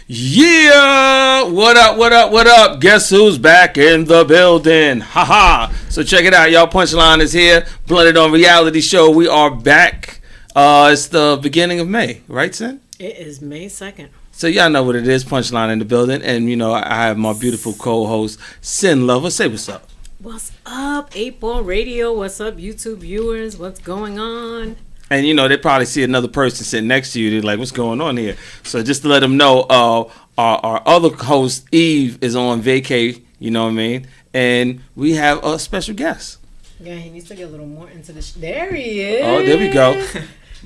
Yeah! What up, what up, what up? Guess who's back in the building? Haha. So check it out, y'all. Punchline is here. Blended on Reality Show. We are back. It's the beginning of May, right, Sin? It is May 2nd. So y'all know what it is. Punchline in the building. And, you know, I have my beautiful co-host, Sin Lover. Say what's up. What's up, 8-Ball Radio? What's up, YouTube viewers? What's going on? And, you know, they probably see another person sitting next to you. They're like, what's going on here? So just to let them know, our other host, Eve, is on vacay. You know what I mean? And we have a special guest. Yeah, he needs to get a little more into the... There he is. Oh, there we go.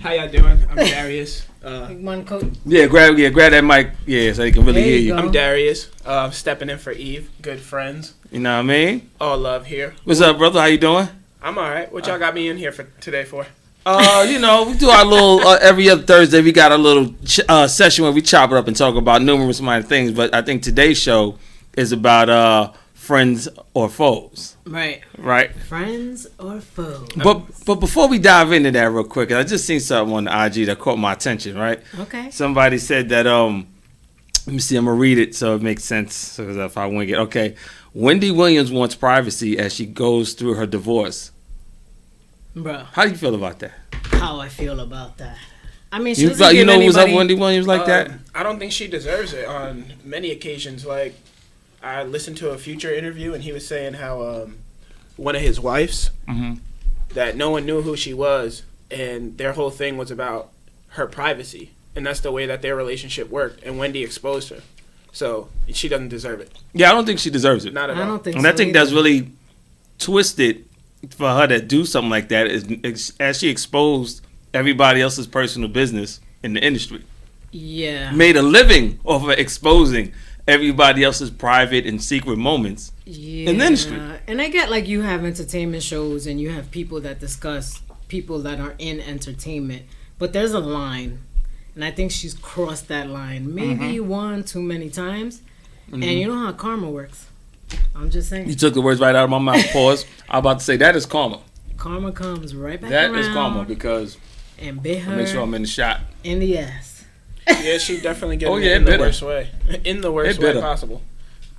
How y'all doing? I'm Darius. One coat. Yeah, grab that mic. Yeah, so they can really hear you. I'm Darius. Stepping in for Eve. Good friends. You know what I mean? All love here. What's up, brother? How you doing? I'm all right. What y'all got me in here for today for? You know, we do our little every other Thursday. We got a little session where we chop it up and talk about numerous minor things. But I think today's show is about friends or foes. Right. Friends or foes. But before we dive into that real quick, I just seen something on the IG that caught my attention. Right. Okay. Somebody said that let me see. I'm gonna read it so it makes sense. So if I wing it, okay. Wendy Williams wants privacy as she goes through her divorce. Bro, How do you feel about that? how I feel about that? I mean, she You doesn't give know what's up, anybody... Wendy Williams like that? I don't think she deserves it on many occasions. Like, I listened to a Future interview, and he was saying how one of his wives, that no one knew who she was, and their whole thing was about her privacy. And that's the way that their relationship worked, and Wendy exposed her. So, she doesn't deserve it. Yeah, I don't think she deserves it. Not at I all. don't think And so I think either. that's really twisted for her to do something like that is as she exposed everybody else's personal business in the industry. Yeah. Made a living off of exposing everybody else's private and secret moments in the industry. And I get like you have entertainment shows and you have people that discuss people that are in entertainment, but there's a line, and I think she's crossed that line maybe one too many times. And you know how karma works. I'm just saying. You took the words right out of my mouth. Pause. I'm about to say that is karma. Karma comes right back That around. is karma because And bit her make sure I'm in the shot. in the ass. Yeah, she definitely getting Oh, yeah, it in it the better. worst way. In the worst It way better. possible.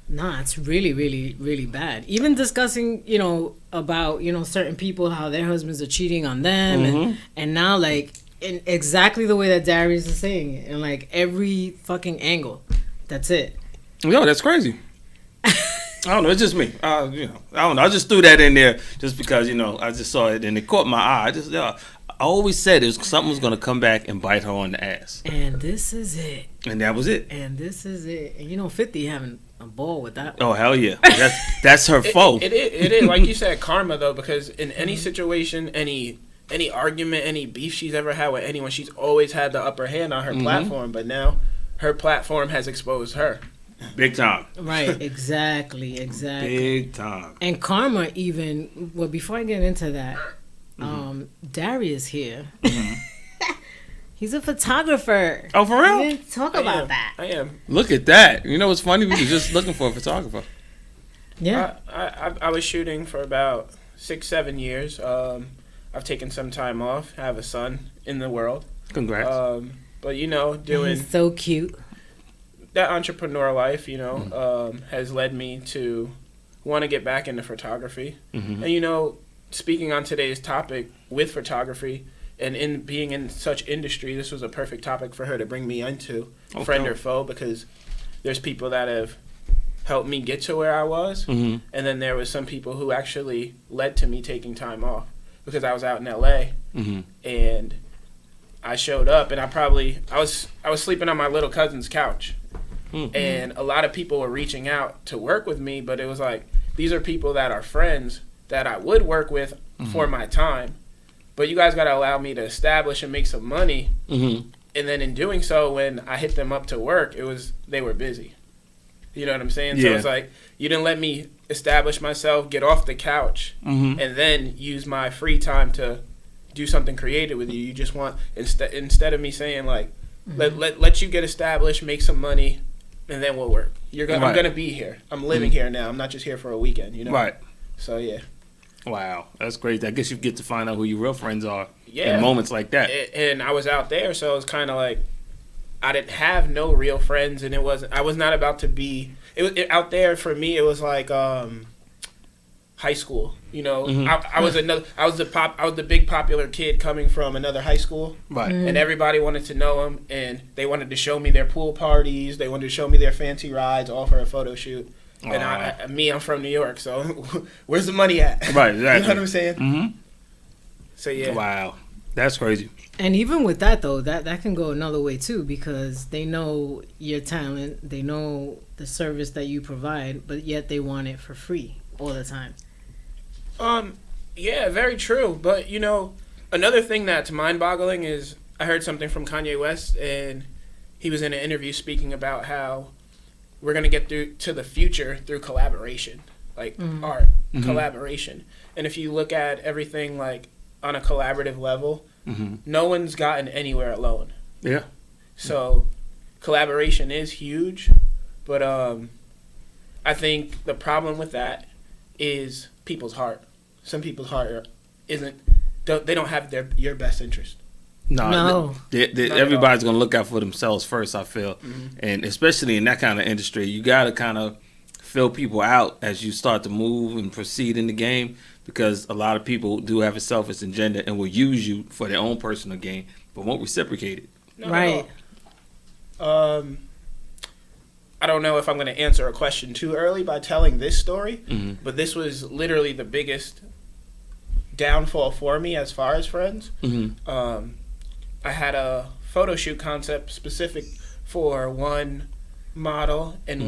Nah, it's really, really, really bad. Even discussing, you know, about, you know, certain people, how their husbands are cheating on them. And now, like, in exactly the way that Darius is saying it. In, like, every fucking angle. That's it. Yo, that's crazy. I don't know. It's just me. You know, I don't know. I just threw that in there just because, you know, I just saw it and it caught my eye. I always said something was going to come back and bite her on the ass. And this is it. And that was it. And this is it. And, you know, 50 having a ball with that. Oh, hell yeah. That's her foe. It is, like you said, karma, though, because in any situation, any argument, any beef she's ever had with anyone, she's always had the upper hand on her platform. But now her platform has exposed her. Big time. Right. Exactly. Big time. And karma even, well, before I get into that, Darius here, he's a photographer. Oh, for real? We didn't talk about that. I am. Look at that. You know what's funny? We were just looking for a photographer. Yeah. I was shooting for about 6-7 years. I've taken some time off. I have a son in the world. Congrats. But, you know, doing He's so cute. that entrepreneur life, you know, has led me to want to get back into photography. And, you know, speaking on today's topic with photography and in being in such industry, this was a perfect topic for her to bring me into, friend or foe, because there's people that have helped me get to where I was. And then there was some people who actually led to me taking time off because I was out in LA and I showed up and I was sleeping on my little cousin's couch. And a lot of people were reaching out to work with me, but it was like, these are people that are friends that I would work with for my time. But you guys got to allow me to establish and make some money. And then in doing so, when I hit them up to work, they were busy. You know what I'm saying? So it's like, you didn't let me establish myself, get off the couch, and then use my free time to do something creative with you. You just want, instead of me saying like, let you get established, make some money, and then we'll work. I'm gonna be here. I'm living here now. I'm not just here for a weekend. You know. Right. So yeah. Wow, that's crazy. I guess you get to find out who your real friends are Yeah. in moments like that. And I was out there, so it was kind of like I didn't have no real friends, and I was not about to be out there. For me, it was like high school. You know, I was the big popular kid coming from another high school, Right. and everybody wanted to know him, and they wanted to show me their pool parties, they wanted to show me their fancy rides, all for a photo shoot. And I'm from New York, so where's the money at? Right, exactly. You know what I'm saying? Mm-hmm. So yeah. Wow, that's crazy. And even with that though, that can go another way too, because they know your talent, they know the service that you provide, but yet they want it for free all the time. Yeah, very true. But you know, another thing that's mind-boggling is I heard something from Kanye West, and he was in an interview speaking about how we're gonna get through to the future through collaboration, like art collaboration. And if you look at everything like on a collaborative level, no one's gotten anywhere alone. Yeah. So collaboration is huge, but I think the problem with that is people's heart. Some people's heart they don't have your best interest. No. Everybody's going to look out for themselves first, I feel. And especially in that kind of industry, you got to kind of fill people out as you start to move and proceed in the game, because a lot of people do have a selfish agenda and will use you for their own personal gain, but won't reciprocate it. No, right. I don't know if I'm going to answer a question too early by telling this story, but this was literally the biggest downfall for me as far as friends. I had a photo shoot concept specific for one model and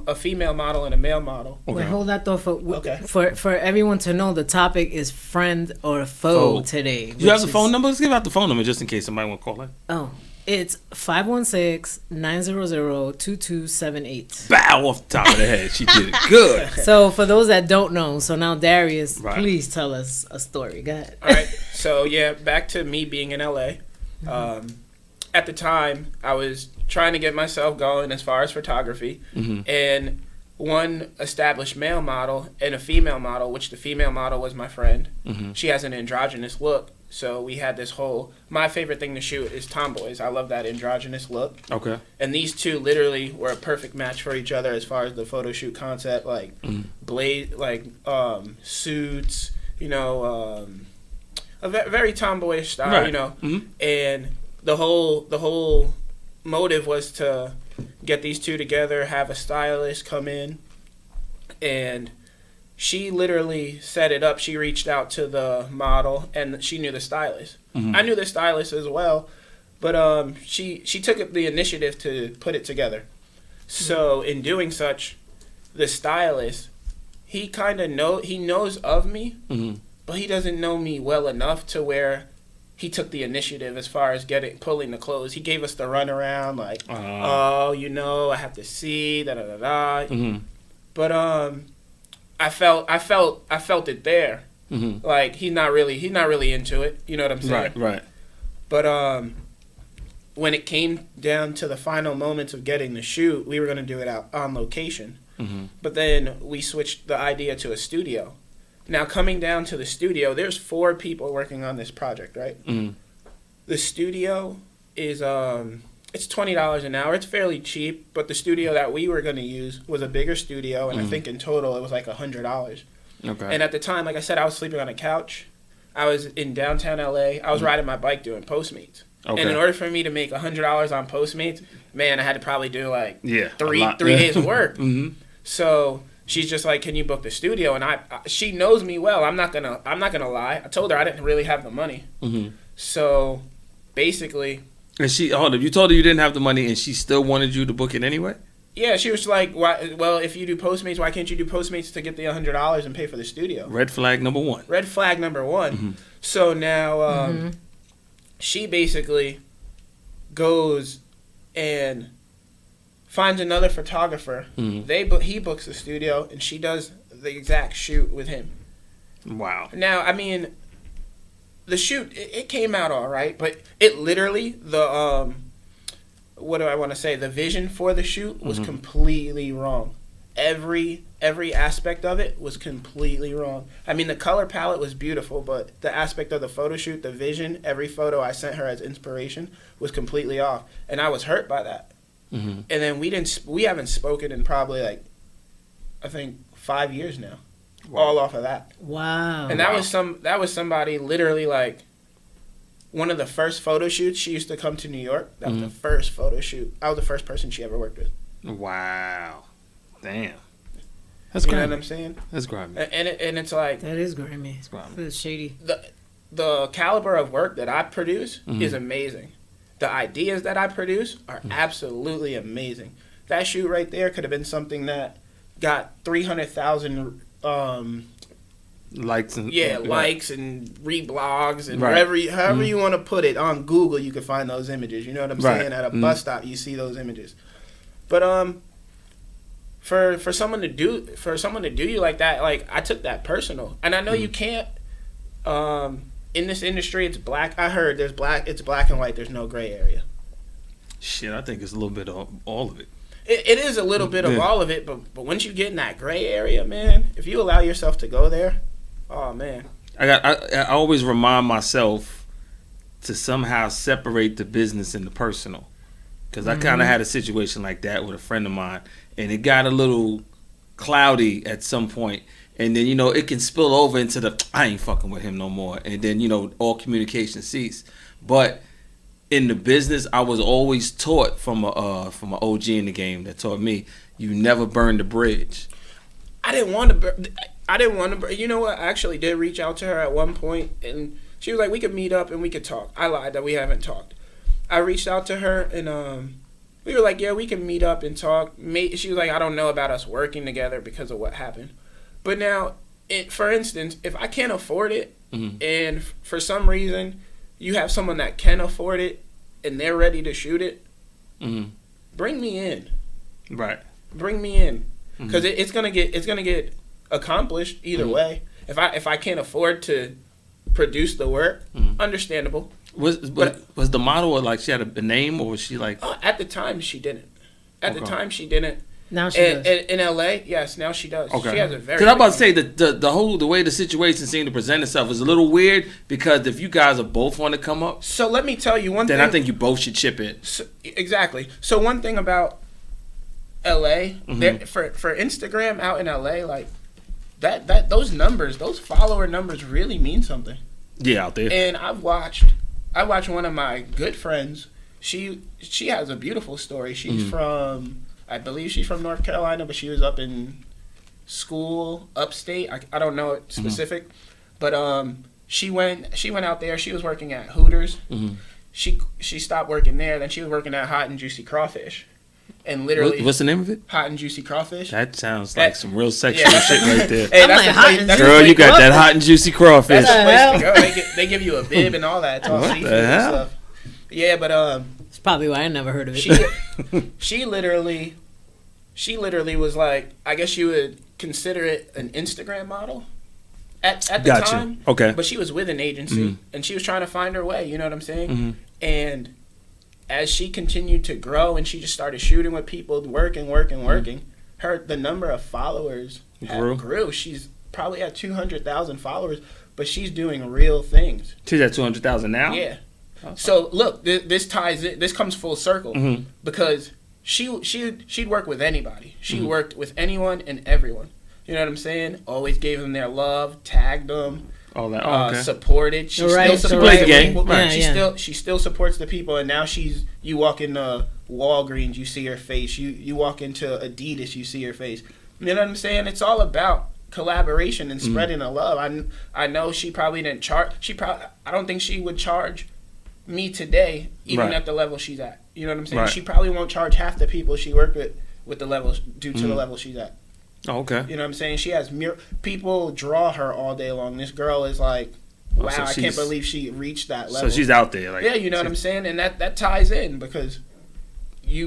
a female model and a male model. Okay. Wait, hold that thought for everyone to know. The topic is friend or foe today. Do you have the phone number? Let's give out the phone number just in case somebody want to call in. Oh, it's 516-900-2278. Bow off the top of the head. She did it good. So for those that don't know, so now Darius, please tell us a story. Go ahead. All right. So yeah, back to me being in LA. At the time, I was trying to get myself going as far as photography, and one established male model and a female model, which the female model was my friend. She has an androgynous look, so we had this whole. My favorite thing to shoot is tomboys. I love that androgynous look. Okay. And these two literally were a perfect match for each other as far as the photo shoot concept, like suits, you know, a very tomboyish style, right. You know, and the whole motive was to get these two together, have a stylist come in, and she literally set it up. She reached out to the model, and she knew the stylist. I knew the stylist as well, but she took the initiative to put it together. So in doing such, the stylist, he knows of me, but he doesn't know me well enough to where he took the initiative as far as pulling the clothes. He gave us the runaround, like, I have to see, But I felt it there. Like he's not really into it. You know what I'm saying? Right. But when it came down to the final moments of getting the shoot, we were gonna do it out on location. But then we switched the idea to a studio. Now, coming down to the studio, there's 4 people working on this project, right? The studio is, it's $20 an hour. It's fairly cheap, but the studio that we were going to use was a bigger studio, and I think in total it was like $100. Okay. And at the time, like I said, I was sleeping on a couch. I was in downtown LA. I was riding my bike doing Postmates. Okay. And in order for me to make $100 on Postmates, man, I had to probably do like 3 days of work. So she's just like, "Can you book the studio?" And she knows me well. I'm not gonna lie. I told her I didn't really have the money. So basically, and you told her you didn't have the money, and she still wanted you to book it anyway. Yeah, she was like, "Why? Well, if you do Postmates, why can't you do Postmates to get the $100 and pay for the studio?" Red flag number 1. Red flag number 1. So now she basically goes and finds another photographer. He books the studio, and she does the exact shoot with him. Wow. Now, I mean, the shoot, it came out all right, but it literally, what do I want to say? The vision for the shoot was completely wrong. every aspect of it was completely wrong. I mean, the color palette was beautiful, but the aspect of the photo shoot, the vision, every photo I sent her as inspiration was completely off, and I was hurt by that. Mm-hmm. And then we haven't spoken in probably like, I think 5 years now, all off of that. Wow. And that was somebody literally like one of the first photo shoots. She used to come to New York. That was the first photo shoot. I was the first person she ever worked with. Wow. Damn. That's You know grimy. what I'm saying? That's grimy. And it's like That is grimy. It's grimy. It's shady. the caliber of work that I produce Mhm. is amazing. The ideas that I produce are absolutely amazing. That shoot right there could have been something that got 300,000 Likes and likes and reblogs and Right. however you want to put it on Google, you can find those images. You know what I'm Right. saying? At a bus stop, you see those images. But for someone to do you like that, like I took that personal, and I know you can't. In this industry, it's black. I heard it's black and white. There's no gray area. Shit, I think it's a little bit of all of it. It is a little bit of Yeah. all of it, but once you get in that gray area, man, if you allow yourself to go there, oh man. I always remind myself to somehow separate the business and the personal, because I kind of had a situation like that with a friend of mine, and it got a little cloudy at some point, and then it can spill over into the I ain't fucking with him no more, and then all communication ceased. But in the business, I was always taught from a OG in the game that taught me you never burn the bridge. I didn't want to. You know what? I actually did reach out to her at one point, and she was like, "We could meet up and we could talk." I lied that we haven't talked. I reached out to her, and we were like, "Yeah, we can meet up and talk." She was like, "I don't know about us working together because of what happened." But now, for instance, if I can't afford it, and for some reason you have someone that can afford it and they're ready to shoot it, bring me in. Right. Bring me in, because it's gonna get accomplished either way. If I can't afford to produce the work, understandable. Was the model like she had a name, or was she like? At the time, she didn't. At the Okay. time, she didn't. Now she does. In LA, yes, now she does. Okay. She has a very. Because I'm about to say that the way the situation seemed to present itself is a little weird, because if you guys are both want to come up, So let me tell you one then thing. I think you both should chip in. So, exactly. So one thing about LA, for Instagram out in LA, like that those numbers, those follower numbers really mean something. Yeah, out there. And I watched one of my good friends. She has a beautiful story. She's from, I believe she's from North Carolina, but she was up in school upstate. I don't know it specific, but she went out there. She was working at Hooters. She stopped working there. Then she was working at Hot and Juicy Crawfish, and literally What's the name of it? Hot and Juicy Crawfish. That sounds like some real sexual Yeah. shit right there. Hey, I'm that's like, the Hot place- and that's the Girl, place you to got go. that hot and juicy crawfish. That's the hell? place to go. They give you a bib and all that. It's all What seafood the and hell? stuff. Yeah, but That's probably why I never heard of it. she literally was like, I guess you would consider it an Instagram model at the Gotcha. time. Okay. But she was with an agency and she was trying to find her way. You know what I'm saying? And as she continued to grow and she just started shooting with people, working, the number of followers grew. She's probably at 200,000 followers, but she's doing real things. She's at 200,000 now. Yeah. So look, this ties in. This comes full circle because she'd work with anybody. She worked with anyone and everyone. You know what I'm saying? Always gave them their love, tagged them, All that. Oh, okay. supported. She Right, still so supports right. the Game. people. Right. Yeah, She still supports the people, and now you walk into Walgreens, you see her face. You walk into Adidas, you see her face. You know what I'm saying? It's all about collaboration and spreading the love. I know she probably didn't charge. I don't think she would charge me today, even Right. at the level she's at. You know what I'm saying? Right. She probably won't charge half the people she worked with the levels due to the level she's at. Oh, okay. You know what I'm saying? She has people draw her all day long. This girl is like, wow, so I can't she's- believe she reached that level. So she's out there, like. Yeah, you know what I'm saying, and that ties in because she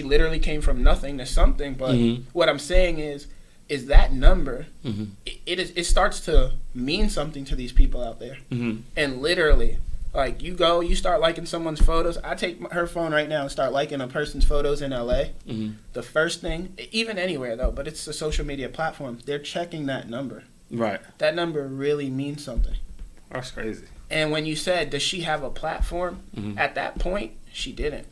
literally came from nothing to something. But what I'm saying is that number it starts to mean something to these people out there, and literally Like, you start liking someone's photos. I take her phone right now and start liking a person's photos in LA. Mm-hmm. The first thing, even anywhere though, but it's a social media platform, they're checking that number. Right. That number really means something. That's crazy. And when you said, does she have a platform? Mm-hmm. At that point, she didn't.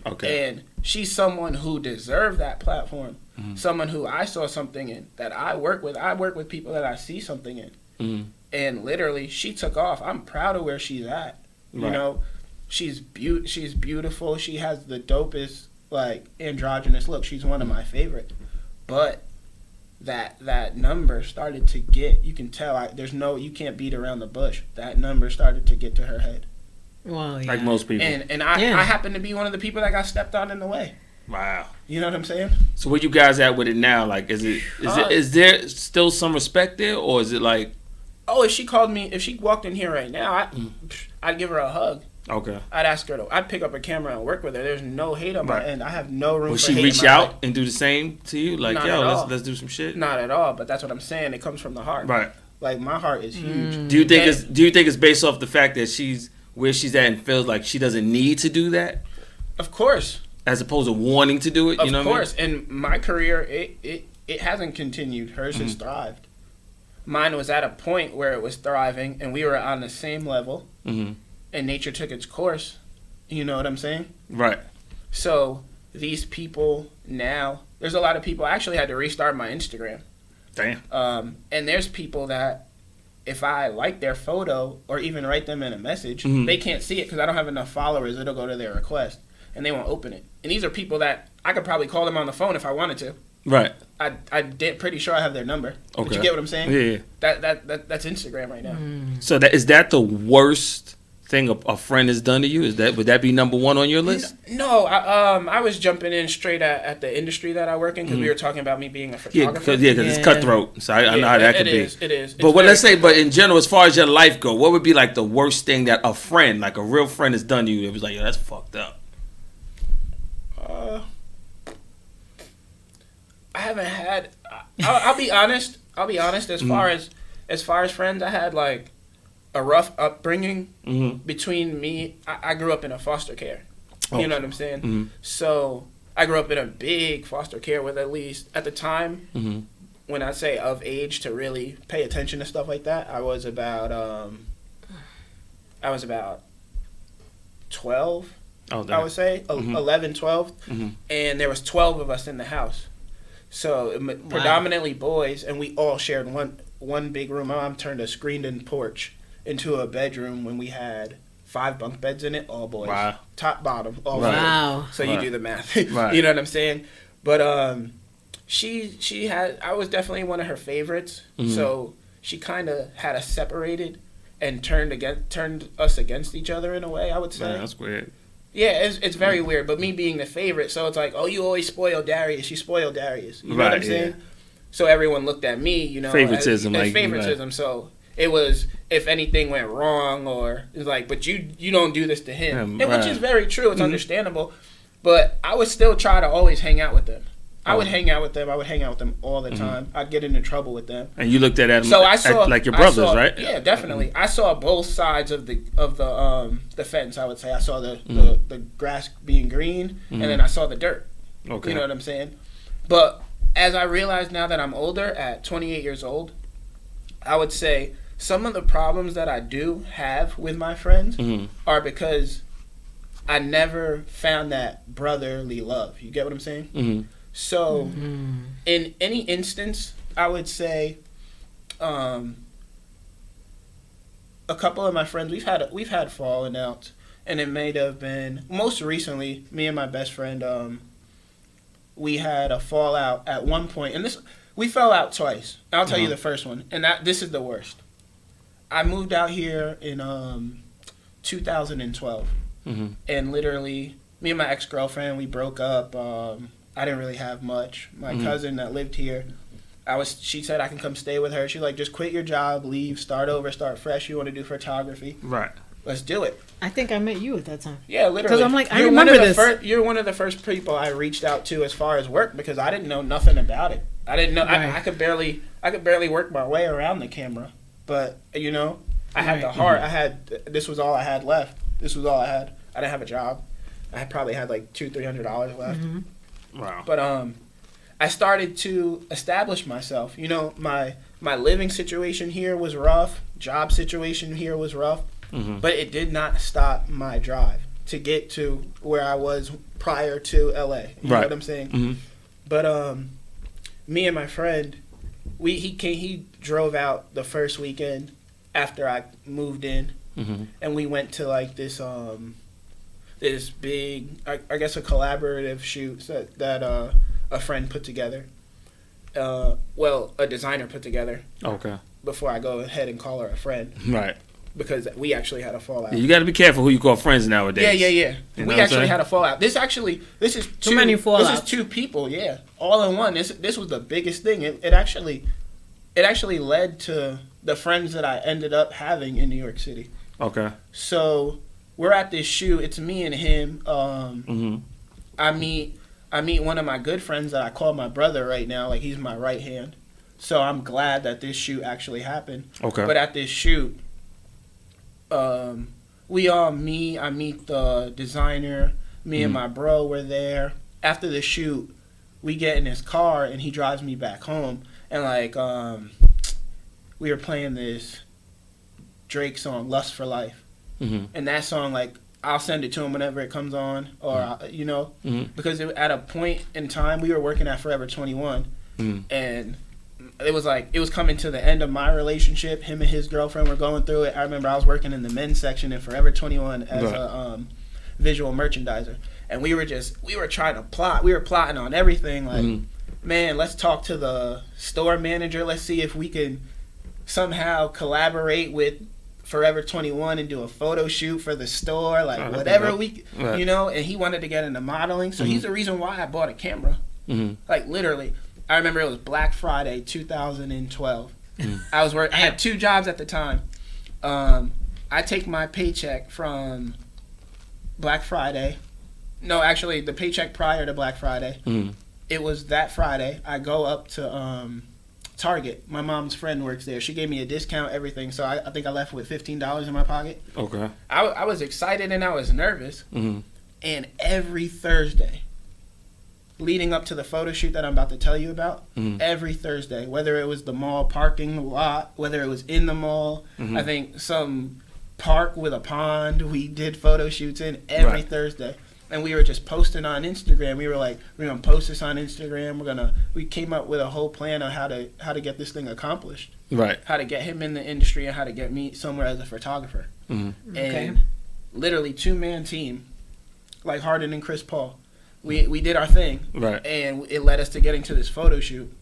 Okay. And she's someone who deserved that platform. Mm-hmm. Someone who I saw something in, that I work with. I work with people that I see something in. Mm-hmm. And literally, she took off. I'm proud of where she's at. Right. You know, she's beautiful. She has the dopest, like, androgynous look. She's one of my favorite. But that number started to get, you can tell, you can't beat around the bush. That number started to get to her head. Well, yeah. Like most people. And I happen to be one of the people that got stepped on in the way. Wow. You know what I'm saying? So where you guys at with it now? Like, is there still some respect there, or is it like? Oh, if she walked in here right now, I'd give her a hug. Okay. I'd pick up a camera and work with her. There's no hate on my end. I have no room Would for she hate reach in my out life. and do the same to you? Like, Not yo, at all. let's do some shit. Not at all, but that's what I'm saying. It comes from the heart. Right. Like, my heart is huge. Do you think it's based off the fact that she's where she's at and feels like she doesn't need to do that, Of course. as opposed to wanting to do it? You know Of what I mean? course. And my career, it hasn't continued. Hers has thrived. Mine was at a point where it was thriving, and we were on the same level, Mm-hmm. and nature took its course. You know what I'm saying? Right. So these people now, there's a lot of people. I actually had to restart my Instagram. Damn. And there's people that if I like their photo or even write them in a message, Mhm. they can't see it because I don't have enough followers. It'll go to their request, and they won't open it. And these are people that I could probably call them on the phone if I wanted to. Right. Pretty sure I have their number. But Okay. you get what I'm saying? Yeah. That's Instagram right now. So is that the worst thing a friend has done to you? Would that be number one on your list? No, I was jumping in straight at the industry that I work in because we were talking about me being a Yeah, photographer. because it's cutthroat. So I know how that could be. It is. But let's say, but in general, as far as your life go, what would be like the worst thing that a friend, like a real friend, has done to you? It was like, yo, that's fucked up. I haven't had. I'll be honest. As far as friends, I had like a rough upbringing between me. I grew up in a foster care. You know what I'm saying? Mm-hmm. So I grew up in a big foster care with at least at the time. When I say of age to really pay attention to stuff like that, I was about 12. I would say 11, 12, and there was 12 of us in the house. So predominantly boys, and we all shared one big room. My mom turned a screened-in porch into a bedroom when we had 5 bunk beds in it, all boys. Wow. Top, bottom, all Right. boys. Wow. So you do the math. Right. You know what I'm saying? But she had, I was definitely one of her favorites. So she kind of had us separated and turned us against each other in a way, I would say. Man, that's weird. Yeah, it's very weird. But me being the favorite, so it's like, oh, you always spoil Darius. You spoil Darius. You know what I'm saying? Yeah. So everyone looked at me, you know, Favoritism, as like, favoritism. right. So it was, if anything went wrong, or it's like, but you don't do this to him, and which is very true. It's understandable. But I would still try to always hang out with them. I would hang out with them. I would hang out with them all the time. I'd get into trouble with them. And you looked at them So I saw, like your brothers, right? Yeah, definitely. I saw both sides of the fence. I would say I saw the grass being green, and then I saw the dirt. Okay. You know what I'm saying? But as I realize now that I'm older, at 28 years old, I would say some of the problems that I do have with my friends are because I never found that brotherly love. You get what I'm saying? Mm-hmm. So, in any instance, I would say, a couple of my friends we've had falling outs, and it may have been most recently me and my best friend. We had a fallout at one point, and we fell out twice. I'll tell you the first one, and this is the worst. I moved out here in 2012, and literally me and my ex-girlfriend, we broke up. I didn't really have much. My cousin that lived here, she said I can come stay with her. She's like, just quit your job, leave, start over, start fresh. You want to do photography? Right. Let's do it. I think I met you at that time. Yeah, literally. Because I'm like, I You're remember one of this. you're one of the first people I reached out to as far as work because I didn't know nothing about it. I didn't know. Right. I could barely work my way around the camera. But you know, I had the Right. heart. This was all I had left. This was all I had. I didn't have a job. I probably had like $200-300 left. Wow. But I started to establish myself. You know, my living situation here was rough. Job situation here was rough. But it did not stop my drive to get to where I was prior to LA. You know what I'm saying? But me and my friend, he drove out the first weekend after I moved in, and we went to like this this big, I guess a collaborative shoot that a friend put together. Well, a designer put together. Okay. Before I go ahead and call her a friend. Right. Because we actually had a fallout. Yeah, you got to be careful who you call friends nowadays. Yeah. You know We what I'm actually saying? had a fallout. This is Too many fallouts. This is two people, yeah, all in one. This was the biggest thing. It actually led to the friends that I ended up having in New York City. Okay. So we're at this shoot. It's me and him. I meet one of my good friends that I call my brother right now. Like, he's my right hand. So I'm glad that this shoot actually happened. Okay. But at this shoot, we all meet. I meet the designer. Me and my bro were there. After the shoot, we get in his car and he drives me back home. And like, we were playing this Drake song, "Lust for Life," and that song, like, I'll send it to him whenever it comes on, or you know, because at a point in time we were working at Forever 21, and it was coming to the end of my relationship. Him and his girlfriend were going through it. I remember I was working in the men's section in Forever 21 as a visual merchandiser, and we were trying to plot. We were plotting on everything. Like, man, let's talk to the store manager. Let's see if we can somehow collaborate with Forever 21 and do a photo shoot for the store, like whatever we, you know. And he wanted to get into modeling, so he's the reason why I bought a camera. Like, literally, I remember it was Black Friday 2012. I had two jobs at the time. I take my paycheck from Black Friday. No, actually, the paycheck prior to Black Friday. It was that Friday. I go up to Target. My mom's friend works there. She gave me a discount, everything. So I think I left with $15 in my pocket. Okay. I was excited and I was nervous. And every Thursday, leading up to the photo shoot that I'm about to tell you about, every Thursday, whether it was the mall parking lot, whether it was in the mall, I think some park with a pond, we did photo shoots in every Thursday. And we were just posting on Instagram. We were like, we're gonna post this on Instagram. We came up with a whole plan on how to get this thing accomplished. Right. How to get him in the industry and how to get me somewhere as a photographer. And literally 2-man team, like Harden and Chris Paul. We did our thing. Right. And it led us to getting to this photo shoot.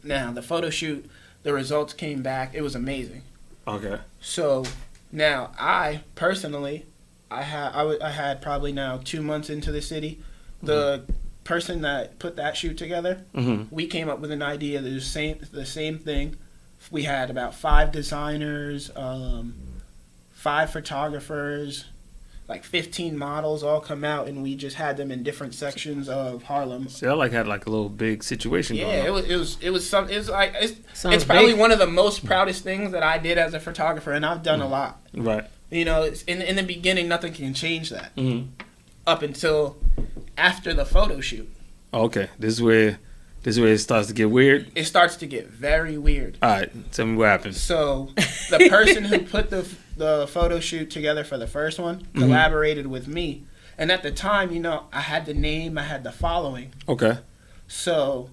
Now, the photo shoot, the results came back. It was amazing. Okay. So now I personally, I had probably now 2 months into the city. The person that put that shoot together, we came up with an idea. The same thing. We had about 5 designers, 5 photographers, like 15 models all come out, and we just had them in different sections of Harlem. See, I had like a little big situation going on. It's probably one of the most proudest things that I did as a photographer, and I've done a lot. Right. You know, it's in the beginning, nothing can change that. Up until after the photo shoot. Okay, this is where it starts to get weird. It starts to get very weird. All right, tell me what happened. So, the person who put the photo shoot together for the first one collaborated with me, and at the time, you know, I had the name, I had the following. Okay. So,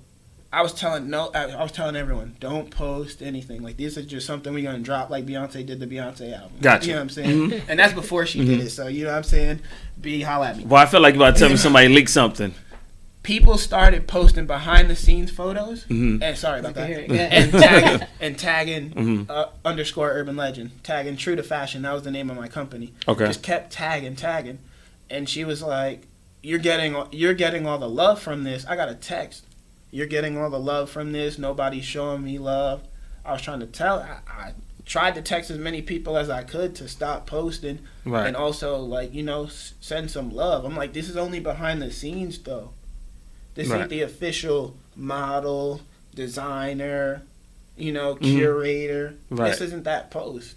I was telling everyone, don't post anything. Like, this is just something we're gonna drop, like Beyonce did the Beyonce album. Gotcha. You know what I'm saying? And that's before she did it. So, you know what I'm saying? Holla at me. Well, I feel like you're about to tell me somebody leaked something. People started posting behind the scenes photos, and sorry about that, and tagging _ Urban Legend, tagging True to Fashion. That was the name of my company. Okay. Just kept tagging, and she was like, "You're getting all the love from this." I got a text. You're getting all the love from this. Nobody's showing me love. I was trying to I tried to text as many people as I could to stop posting, and also, like, you know, send some love. I'm like, this is only behind the scenes though. This ain't the official model, designer, you know, curator. This isn't that post.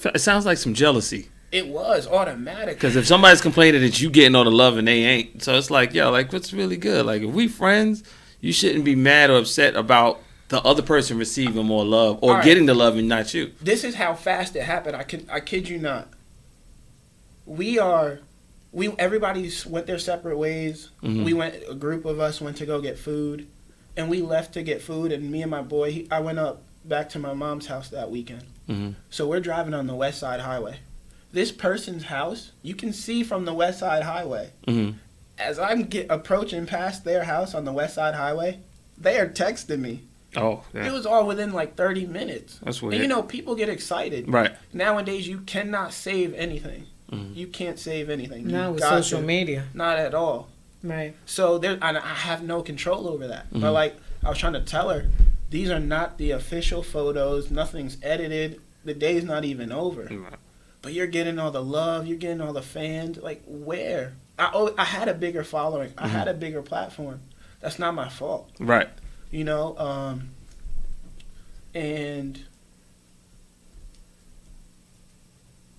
It sounds like some jealousy. It was automatic. Because if somebody's complaining that you getting all the love and they ain't, so it's like, yo, like, what's really good? Like, if we friends, you shouldn't be mad or upset about the other person receiving more love or getting the love and not you. This is how fast it happened. I kid you not. Everybody went their separate ways. Mm-hmm. A group of us went to go get food, and we left to get food. And me and my boy, I went up back to my mom's house that weekend. Mm-hmm. So we're driving on the West Side Highway. This person's house, you can see from the West Side Highway. Mm-hmm. As I'm approaching past their house on the West Side Highway, they are texting me. Oh, yeah. It was all within like 30 minutes. That's weird. And you know, people get excited. Right. Nowadays, you cannot save anything. Mm-hmm. You can't save anything. Now You with got social to. media. Not at all. Right. So I have no control over that. Mm-hmm. But like I was trying to tell her, these are not the official photos. Nothing's edited. The day's not even over. Right. But you're getting all the love. You're getting all the fans. Like, where? I had a bigger following. I had a bigger platform. That's not my fault. Right. You know? And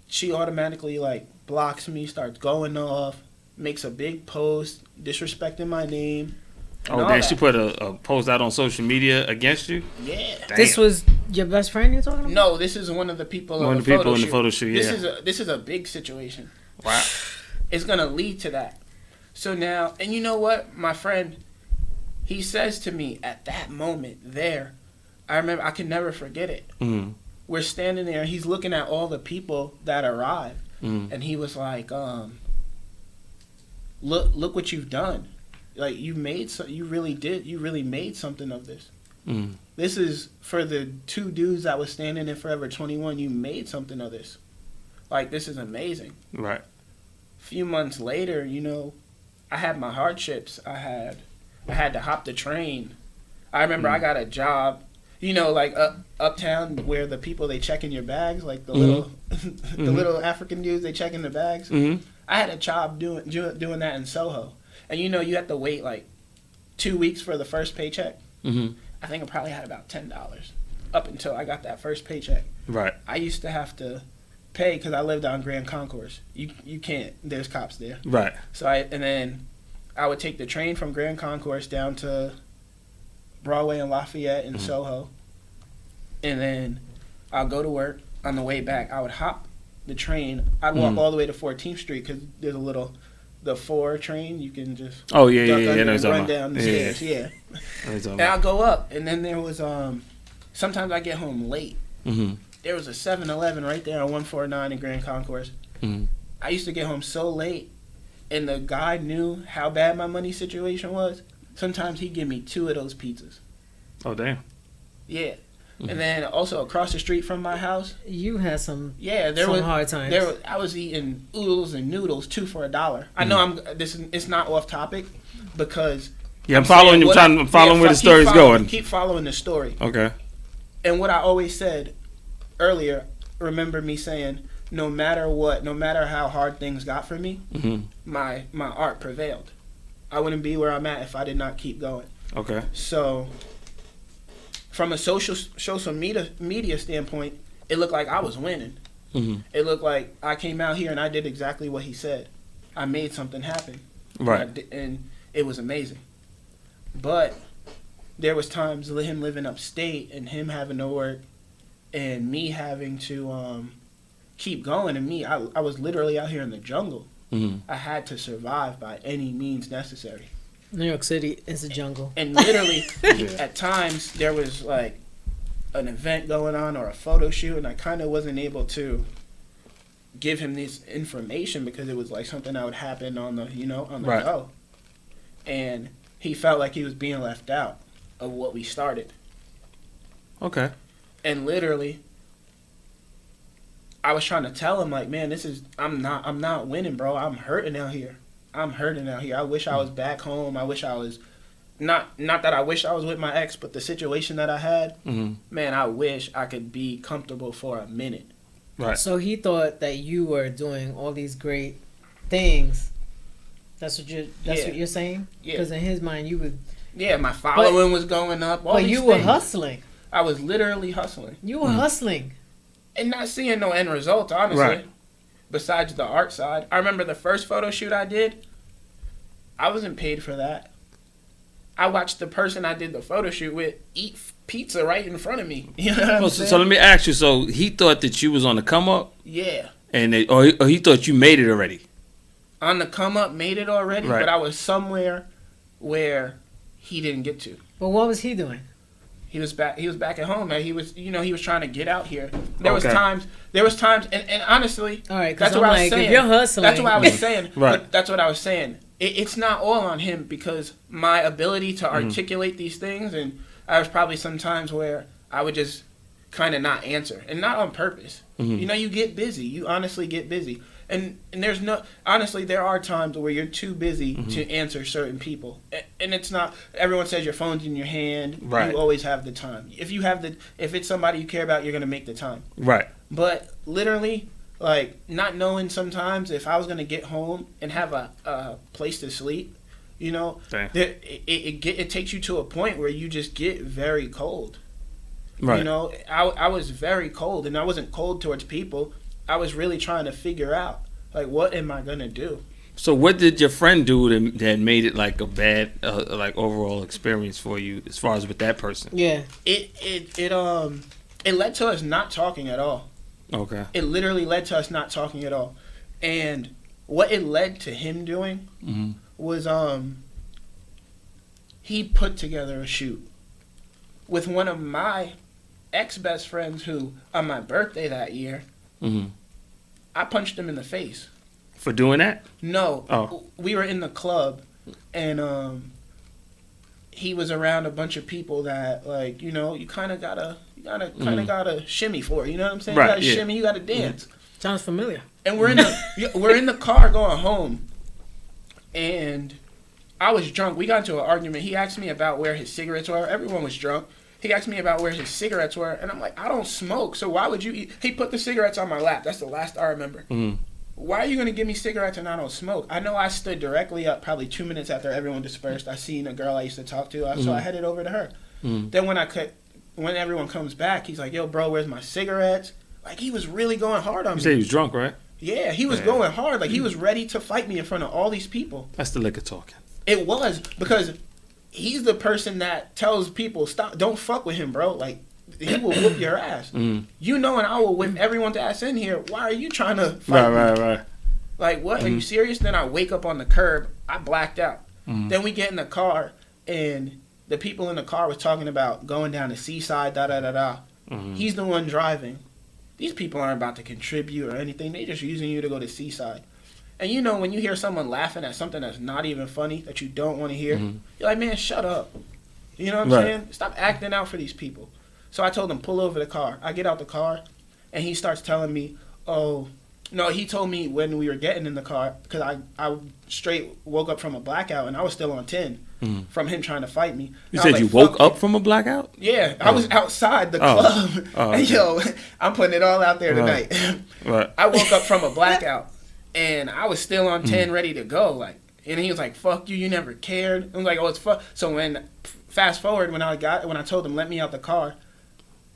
she automatically, like, blocks me, starts going off, makes a big post, disrespecting my name. Oh, then she put a post out on social media against you? Yeah. Damn. This was your best friend you're talking about? No, this is one of the people One of the people in the photo shoot, yeah. This is a big situation. Wow. It's going to lead to that. So now, and you know what? My friend, he says to me at that moment there, I remember, I can never forget it. Mm-hmm. We're standing there, and he's looking at all the people that arrived. Mm-hmm. And he was like, look what you've done. Like, you really made something of this. Mm-hmm. This is for the two dudes that was standing in Forever 21. You made something of this. Like, this is amazing. Right. A few months later, you know, I had my hardships. I had to hop the train. I remember I got a job, you know, like uptown where the people, they check in your bags, like the little the little African dudes, they check in the bags. Mm-hmm. I had a job doing that in Soho. And you know, you have to wait like 2 weeks for the first paycheck. Mm-hmm. I think I probably had about $10 up until I got that first paycheck. Right. I used to have to pay because I lived on Grand Concourse. You can't. There's cops there. Right. So then I would take the train from Grand Concourse down to Broadway and Lafayette in Soho, and then I'll go to work. On the way back, I would hop the train. I'd walk all the way to 14th Street because there's the 4 train. You can just duck under and run down the stairs. Yeah. And I'll go up, and then there was sometimes I get home late. Mm-hmm. There was a 7-Eleven right there on 149 in Grand Concourse. Mm-hmm. I used to get home so late, and the guy knew how bad my money situation was. Sometimes he'd give me 2 of those pizzas. Oh, damn. Yeah. And then also across the street from my house. You had some hard times. I was eating oodles and noodles 2 for $1. I know it's not off topic because I'm following you. I'm following where the story's going. Keep following the story. Okay. And what I always said earlier, remember me saying, no matter what, no matter how hard things got for me, my art prevailed. I wouldn't be where I'm at if I did not keep going. Okay. So, from a social media standpoint, it looked like I was winning. Mm-hmm. It looked like I came out here and I did exactly what he said. I made something happen. Right. And it was amazing. But there was times him living upstate and him having to work and me having to keep going. And I was literally out here in the jungle. Mm-hmm. I had to survive by any means necessary. New York City is a jungle. And literally, at times, there was like an event going on or a photo shoot, and I kind of wasn't able to give him this information because it was like something that would happen on the go. And he felt like he was being left out of what we started. Okay. And literally, I was trying to tell him like, man, I'm not winning, bro. I'm hurting out here. I wish I was back home. I wish I was not that I wish I was with my ex, but the situation that I had, man, I wish I could be comfortable for a minute. Right. So he thought that you were doing all these great things. That's what you're saying? Yeah. Because in his mind, you would. Yeah, my following was going up. But you were hustling. I was literally hustling. You were hustling. and not seeing no end result, honestly. Right. Besides the art side, I remember the first photo shoot I did. I wasn't paid for that. I watched the person I did the photo shoot with eat pizza right in front of me. You know what I'm saying? So let me ask you. So he thought that you was on the come up, Yeah. and or he thought you made it already. On the come up, made it already, Right. but I was somewhere where he didn't get to. But what was he doing? He was back at home. Man. He was trying to get out here. There was Okay. times, and honestly, All right, because that's I'm what I was like, saying. if you're hustling, That's what I was saying. Right. But that's what I was saying. It's not all on him because my ability to articulate these things, and I was probably sometimes where I would just kind of not answer, and not on purpose. You know, you get busy. You honestly get busy. And there's no, honestly, there are times where you're too busy to answer certain people. And it's not, everyone says your phone's in your hand. Right. You always have the time. If it's somebody you care about, you're going to make the time. Right. But literally, like, not knowing sometimes if I was going to get home and have a place to sleep, you know, Dang. it takes you to a point where you just get very cold. Right. You know, I was very cold, and I wasn't cold towards people. I was really trying to figure out, like, what am I going to do? So what did your friend do that made it like a bad like overall experience for you as far as with that person? yeah. It led to us not talking at all. Okay. It literally led to us not talking at all. And what it led to him doing was he put together a shoot with one of my ex-best friends who, on my birthday that year, I punched him in the face. For doing that? No. Oh. We were in the club, and he was around a bunch of people that, like, you know, you kind of gotta shimmy for. You know what I'm saying? Right, You gotta yeah. shimmy. You gotta dance. Sounds familiar. And we're in the car going home, and I was drunk. We got into an argument. He asked me about where his cigarettes were. Everyone was drunk. He asked me about where his cigarettes were, and I'm like, I don't smoke, so why would you eat? He put the cigarettes on my lap. That's the last I remember. Why are you going to give me cigarettes and I don't smoke? I know I stood directly up probably 2 minutes after everyone dispersed. I seen a girl I used to talk to, so I headed over to her. Then when everyone comes back, he's like, yo, bro, where's my cigarettes? Like, he was really going hard on You me. said he was drunk, right? Yeah, he was going hard. Like, he was ready to fight me in front of all these people. That's the liquor talking. It was, because he's the person that tells people, stop, don't fuck with him, bro. Like, he will whoop your ass. You know, and I will whip everyone's ass in here. Why are you trying to fight me? Right. Like, what? Are you serious? Then I wake up on the curb. I blacked out. Then we get in the car, and the people in the car was talking about going down to Seaside, da-da-da-da. He's the one driving. These people aren't about to contribute or anything. They just using you to go to Seaside. And you know, when you hear someone laughing at something that's not even funny, that you don't want to hear, you're like, man, shut up. You know what I'm saying? Stop acting out for these people. So I told him, pull over the car. I get out the car, and he starts telling me, oh, no, he told me when we were getting in the car, because I straight woke up from a blackout, and I was still on 10 from him trying to fight me. You And I said was you like, woke "Fuck up you." from a blackout? Yeah, I was outside the club. And yo, I'm putting it all out there tonight. Right. I woke up from a blackout, and I was still on 10, ready to go. Like, and he was like, "Fuck you, you never cared." I was like, "Oh, it's fuck." So fast forward, when I told him let me out the car,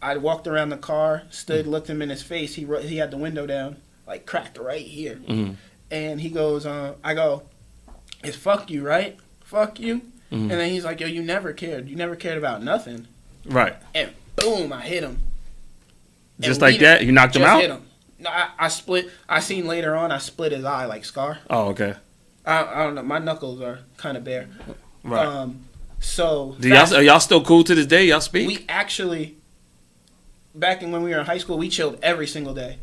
I walked around the car, stood, looked him in his face. He had the window down, like cracked right here, and he goes, I go, "It's fuck you, right? Fuck you." And then he's like, "Yo, you never cared. You never cared about nothing." Right. And boom, I hit him. Just like that? You knocked him Just out? hit him. No, I split. I seen later on, I split his eye like Scar. Oh, okay. I don't know. My knuckles are kind of bare. Right. So Are y'all still cool to this day? Y'all speak? we actually, back when we were in high school, we chilled every single day.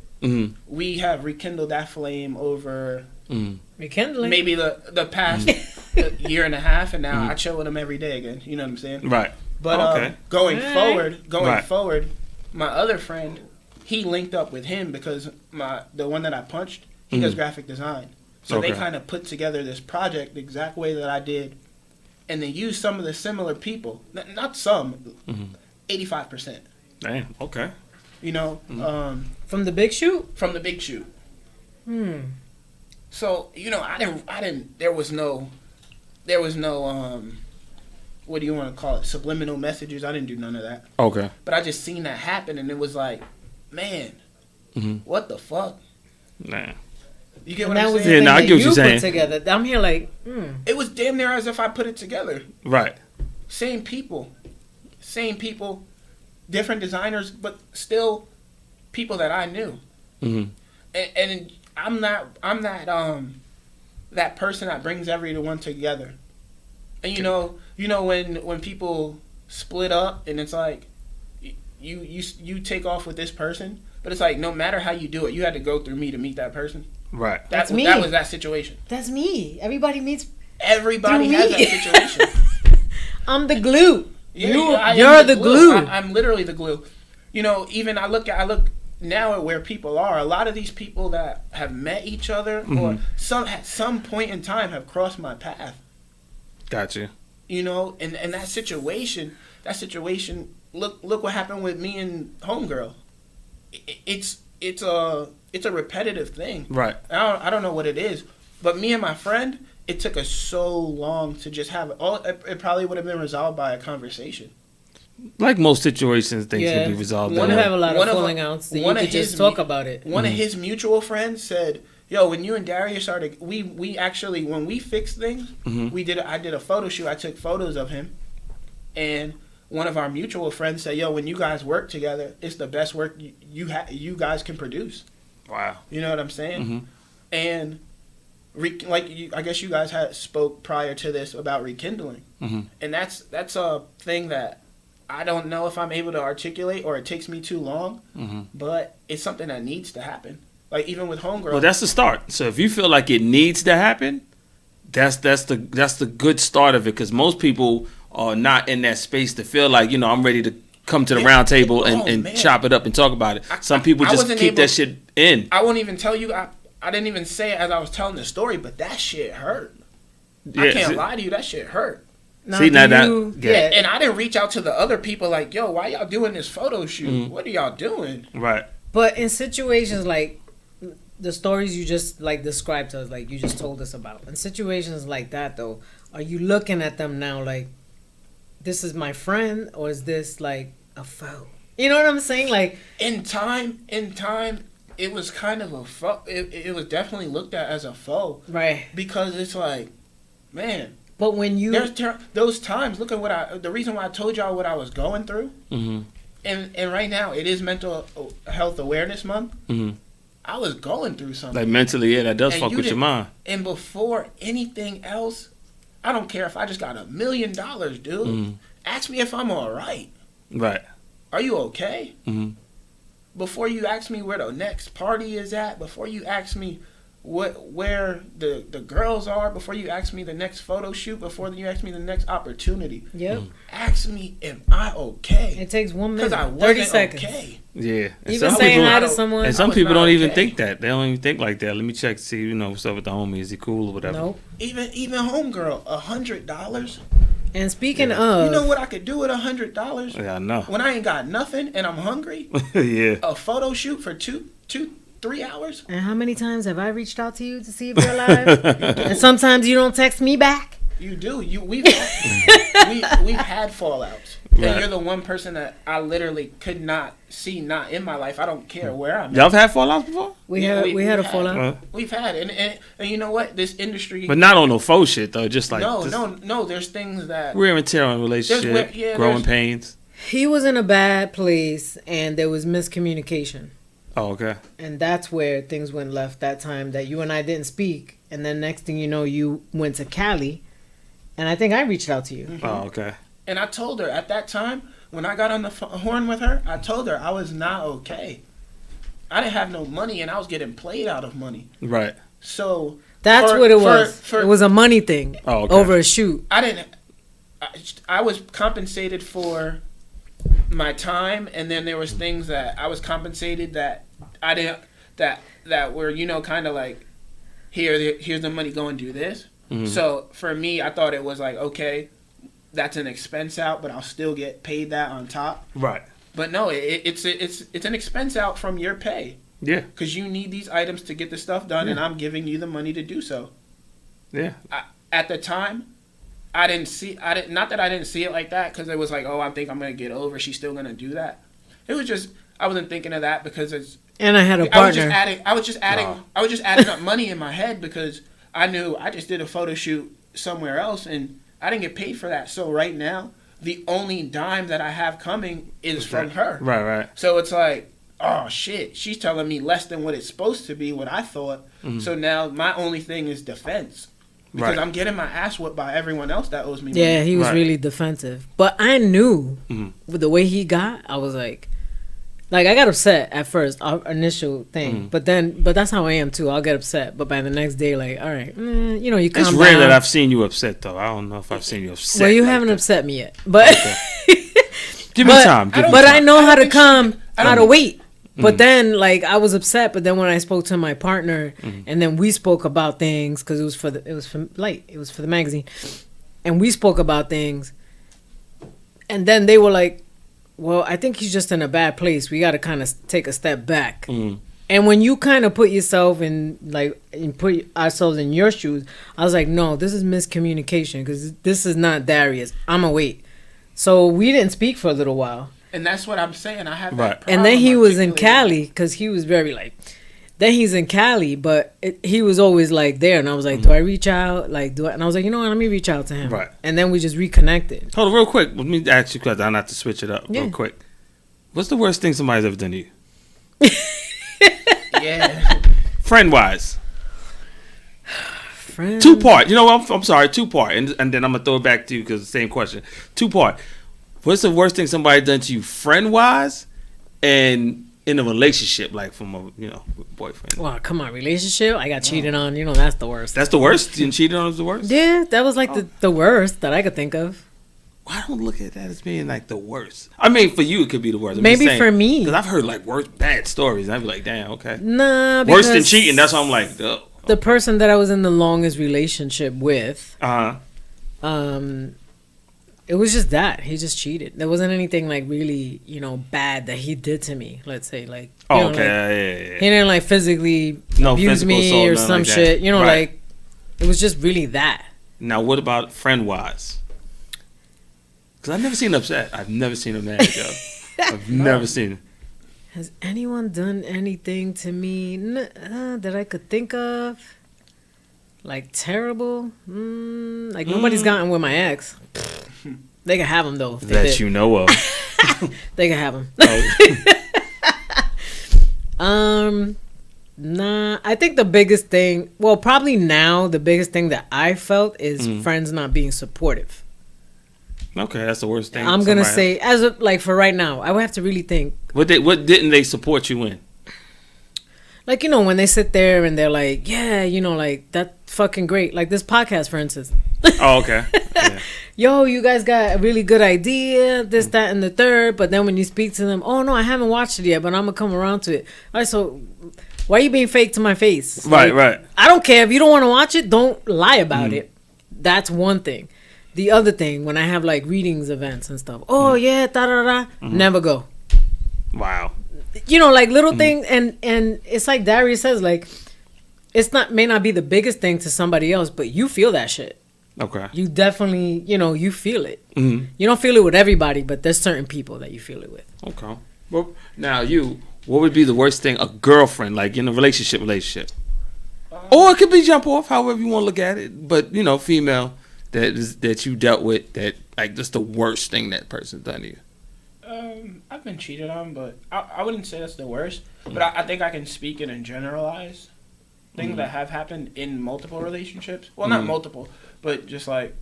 We have rekindled that flame over Rekindling. maybe the past year and a half, and now I chill with him every day again. You know what I'm saying? Right. But Okay. going Right. forward, my other friend, he linked up with him because the one that I punched, he does graphic design. So they Okay. kind of put together this project the exact way that I did, and they used some of the similar people. Not some, 85%. Damn. Okay. You know, From the big shoot? from the big shoot. So you know, I didn't. There was no. What do you want to call it? Subliminal messages. I didn't do none of that. Okay. But I just seen that happen, and it was like, man, What the fuck? Nah. You get And what that I'm was the saying? thing I that get what you you're put saying. together. I'm here like, It was damn near as if I put it together. Right. Same people, different designers, but still people that I knew. Mm-hmm. And I'm not that person that brings everyone together. And you know when people split up and it's like you take off with this person, but it's like no matter how you do it, you had to go through me to meet that person. Right. That's me. That was that situation. that's me. Everybody meets. Everybody Through has me. that situation. I'm the glue. I am You're the glue. I'm literally the glue. You know, even I look now at where people are. A lot of these people that have met each other or at some point in time have crossed my path. Gotcha. You know, and that situation, look what happened with me and homegirl. It's a repetitive thing. Right. I don't know what it is, but me and my friend, it took us so long to just have it. It probably would have been resolved by a conversation. Like most situations, things can be resolved. When that you way. have a lot One of of falling our- outs, then one you of could just his talk mu- about it. One of his mutual friends said, "Yo, when you and Darius started, we actually when we fixed things, I did a photo shoot. I took photos of him, and one of our mutual friends said, "Yo, when you guys work together, it's the best work you guys can produce." Wow. You know what I'm saying? Mm-hmm. And I guess you guys had spoke prior to this about rekindling, and that's a thing that I don't know if I'm able to articulate or it takes me too long, but it's something that needs to happen. Like even with homegirl. Well, that's the start. So if you feel like it needs to happen, that's the good start of it. Because most people are not in that space to feel like I'm ready to come to the round table and man. chop it up and talk about it. Some people I just wasn't keep able- that shit in. I won't even tell you. I didn't even say it as I was telling the story, but that shit hurt. I Yeah, can't see- lie to you. That shit hurt. See, now that- yeah. And I didn't reach out to the other people like, yo, why y'all doing this photo shoot? What are y'all doing? Right. But in situations like the stories you just like described to us, like you just told us about, in situations like that though, are you looking at them now like, this is my friend, or is this like a foe? You know what I'm saying? Like In time, it was kind of a foe. It was definitely looked at as a foe right. because it's like, man, But when you there's those times. Look at the reason why I told y'all what I was going through, Mm-hmm. and right now it is Mental Health Awareness Month. Mm-hmm. I was going through something. Like mentally, yeah, that does And fuck you with your didn't- mind. And before anything else, I don't care if I just got $1 million, dude. Ask me if I'm all right. Right. Are you okay? Mm-hmm. Before you ask me where the next party is at, before you ask me where the girls are, before you ask me the next photo shoot, before you ask me the next opportunity, Yep. ask me am I okay? It takes 1 Because minute. I 30 wasn't seconds. okay. Yeah. And Even some saying people, hi to I don't- someone. and some I was people not don't even okay. think that. They don't even think like that. Let me check to see, what's up with the homie. Is he cool or whatever? Nope. Even homegirl, $100. And speaking Yeah. of, You know what I could do with $100? Yeah, I know. When I ain't got nothing and I'm hungry, Yeah. a photo shoot for 3 hours? and how many times have I reached out to you to see if you're alive? And sometimes you don't text me back. You do. We've had fallouts. Right. And you're the one person that I literally could not see not in my life. I don't care where I'm at. Y'all have fallouts before? We Yeah, had we a had- fallout. Well, We've had and you know what? This industry but not on no faux shit though. Just like no, just no, there's things that wear and tear on a relationship, yeah, growing there's- pains. He was in a bad place, and there was miscommunication. Oh, okay. And that's where things went left that time that you and I didn't speak. And then next thing you know, you went to Cali. And I think I reached out to you. Oh, okay. and I told her at that time when I got on the horn with her, I told her I was not okay. I didn't have no money and I was getting played out of money. Right. So That's For- what it for- was. for- It was a money thing Oh, okay. over a shoot. I was compensated for my time, and then there was things that I was compensated that I didn't that were kind of like here's the money, go and do this. Mhm. So for me, I thought it was like, okay, that's an expense out, but I'll still get paid that on top. Right. But no, it's an expense out from your pay Yeah. because you need these items to get the stuff done, and I'm giving you the money to do so. Yeah. At the time, not that I didn't see it like that, because it was like, oh, I think I'm gonna get over. She's still gonna do that. It was just I wasn't thinking of that because And I had a I was partner. just adding up money in my head because I knew I just did a photo shoot somewhere else and I didn't get paid for that. So right now, the only dime that I have coming is from her. Right. So it's like, oh shit, she's telling me less than what it's supposed to be, what I thought. Mm-hmm. So now my only thing is defense. Because I'm getting my ass whooped by everyone else that owes me money. Yeah, he was really defensive. But I knew with the way he got, I was like I got upset at first, our initial thing. But that's how I am too. I'll get upset. But by the next day, like, all right, you know, you calm down. It's rare that I've seen you upset, though. I don't know if I've seen you upset. Well, you haven't upset me yet. But give me time. But I know how to calm, how to wait. But then, like, I was upset. But then when I spoke to my partner, and then we spoke about things because it was for the magazine, and we spoke about things, and then they were like, "Well, I think he's just in a bad place. We got to kind of take a step back." And when you kind of put yourself in, like, and put ourselves in your shoes, I was like, "No, this is miscommunication because this is not Darius. I'ma wait." So we didn't speak for a little while. And that's what I'm saying. I have that problem. And then he was in Cali because he was very like. Then he's in Cali, but he was always like there, and I was like, "Do I reach out? Like, do I?" And I was like, "You know what? Let me reach out to him." Right. And then we just reconnected. Hold on, real quick. Let me ask you because I not to switch it up real quick. What's the worst thing somebody's ever done to you? Yeah. Friend wise. Friend. 2-part. You know what? I'm sorry. 2-part, and then I'm gonna throw it back to you because the same question. 2-part. What's the worst thing somebody done to you, friend wise, and in a relationship, like from a boyfriend? Wow, come on, relationship. I got cheated on. You know that's the worst. That's the worst. Getting cheated on is the worst. Yeah, that was like the worst that I could think of. I don't look at that as being like the worst. I mean, for you, it could be the worst. Maybe for me, because I've heard like bad stories. And I'd be like, damn, okay. Nah, worse than cheating. That's why I'm like, oh. The person that I was in the longest relationship with, it was just that he just cheated. There wasn't anything like really, bad that he did to me. Let's say like, yeah. He didn't like physically abuse me or some like shit. Like it was just really that. Now, what about friend wise? Because I've never seen him upset. I've never seen him mad, yo. I've never seen him. Has anyone done anything to me that I could think of? Like terrible? Like nobody's gotten with my ex. They can have him though. That you know of. They can have him. Nah, I think the biggest thing, well, probably now the biggest thing that I felt is friends not being supportive. Okay, that's the worst thing. I'm gonna say, for right now, I would have to really think. What didn't they support you in? Like, when they sit there and they're like, yeah, like, that's fucking great. Like this podcast, for instance. Oh, okay. Yeah. Yo, you guys got a really good idea, this, that, and the third. But then when you speak to them, oh, no, I haven't watched it yet, but I'm going to come around to it. All right, so why are you being fake to my face? Right. I don't care. If you don't want to watch it, don't lie about it. That's one thing. The other thing, when I have, like, readings events and stuff, yeah, da-da-da, never go. Wow. Like little things, and it's like Darius says, like, may not be the biggest thing to somebody else, but you feel that shit. Okay. You definitely, you feel it. You don't feel it with everybody, but there's certain people that you feel it with. Okay. Well, now what would be the worst thing a girlfriend, like in a relationship, or it could be jump off, however you want to look at it, but female that you dealt with that like just the worst thing that person done to you. I've been cheated on, but I wouldn't say that's the worst. But I think I can speak it and generalize things that have happened in multiple relationships. Well, not multiple, but just like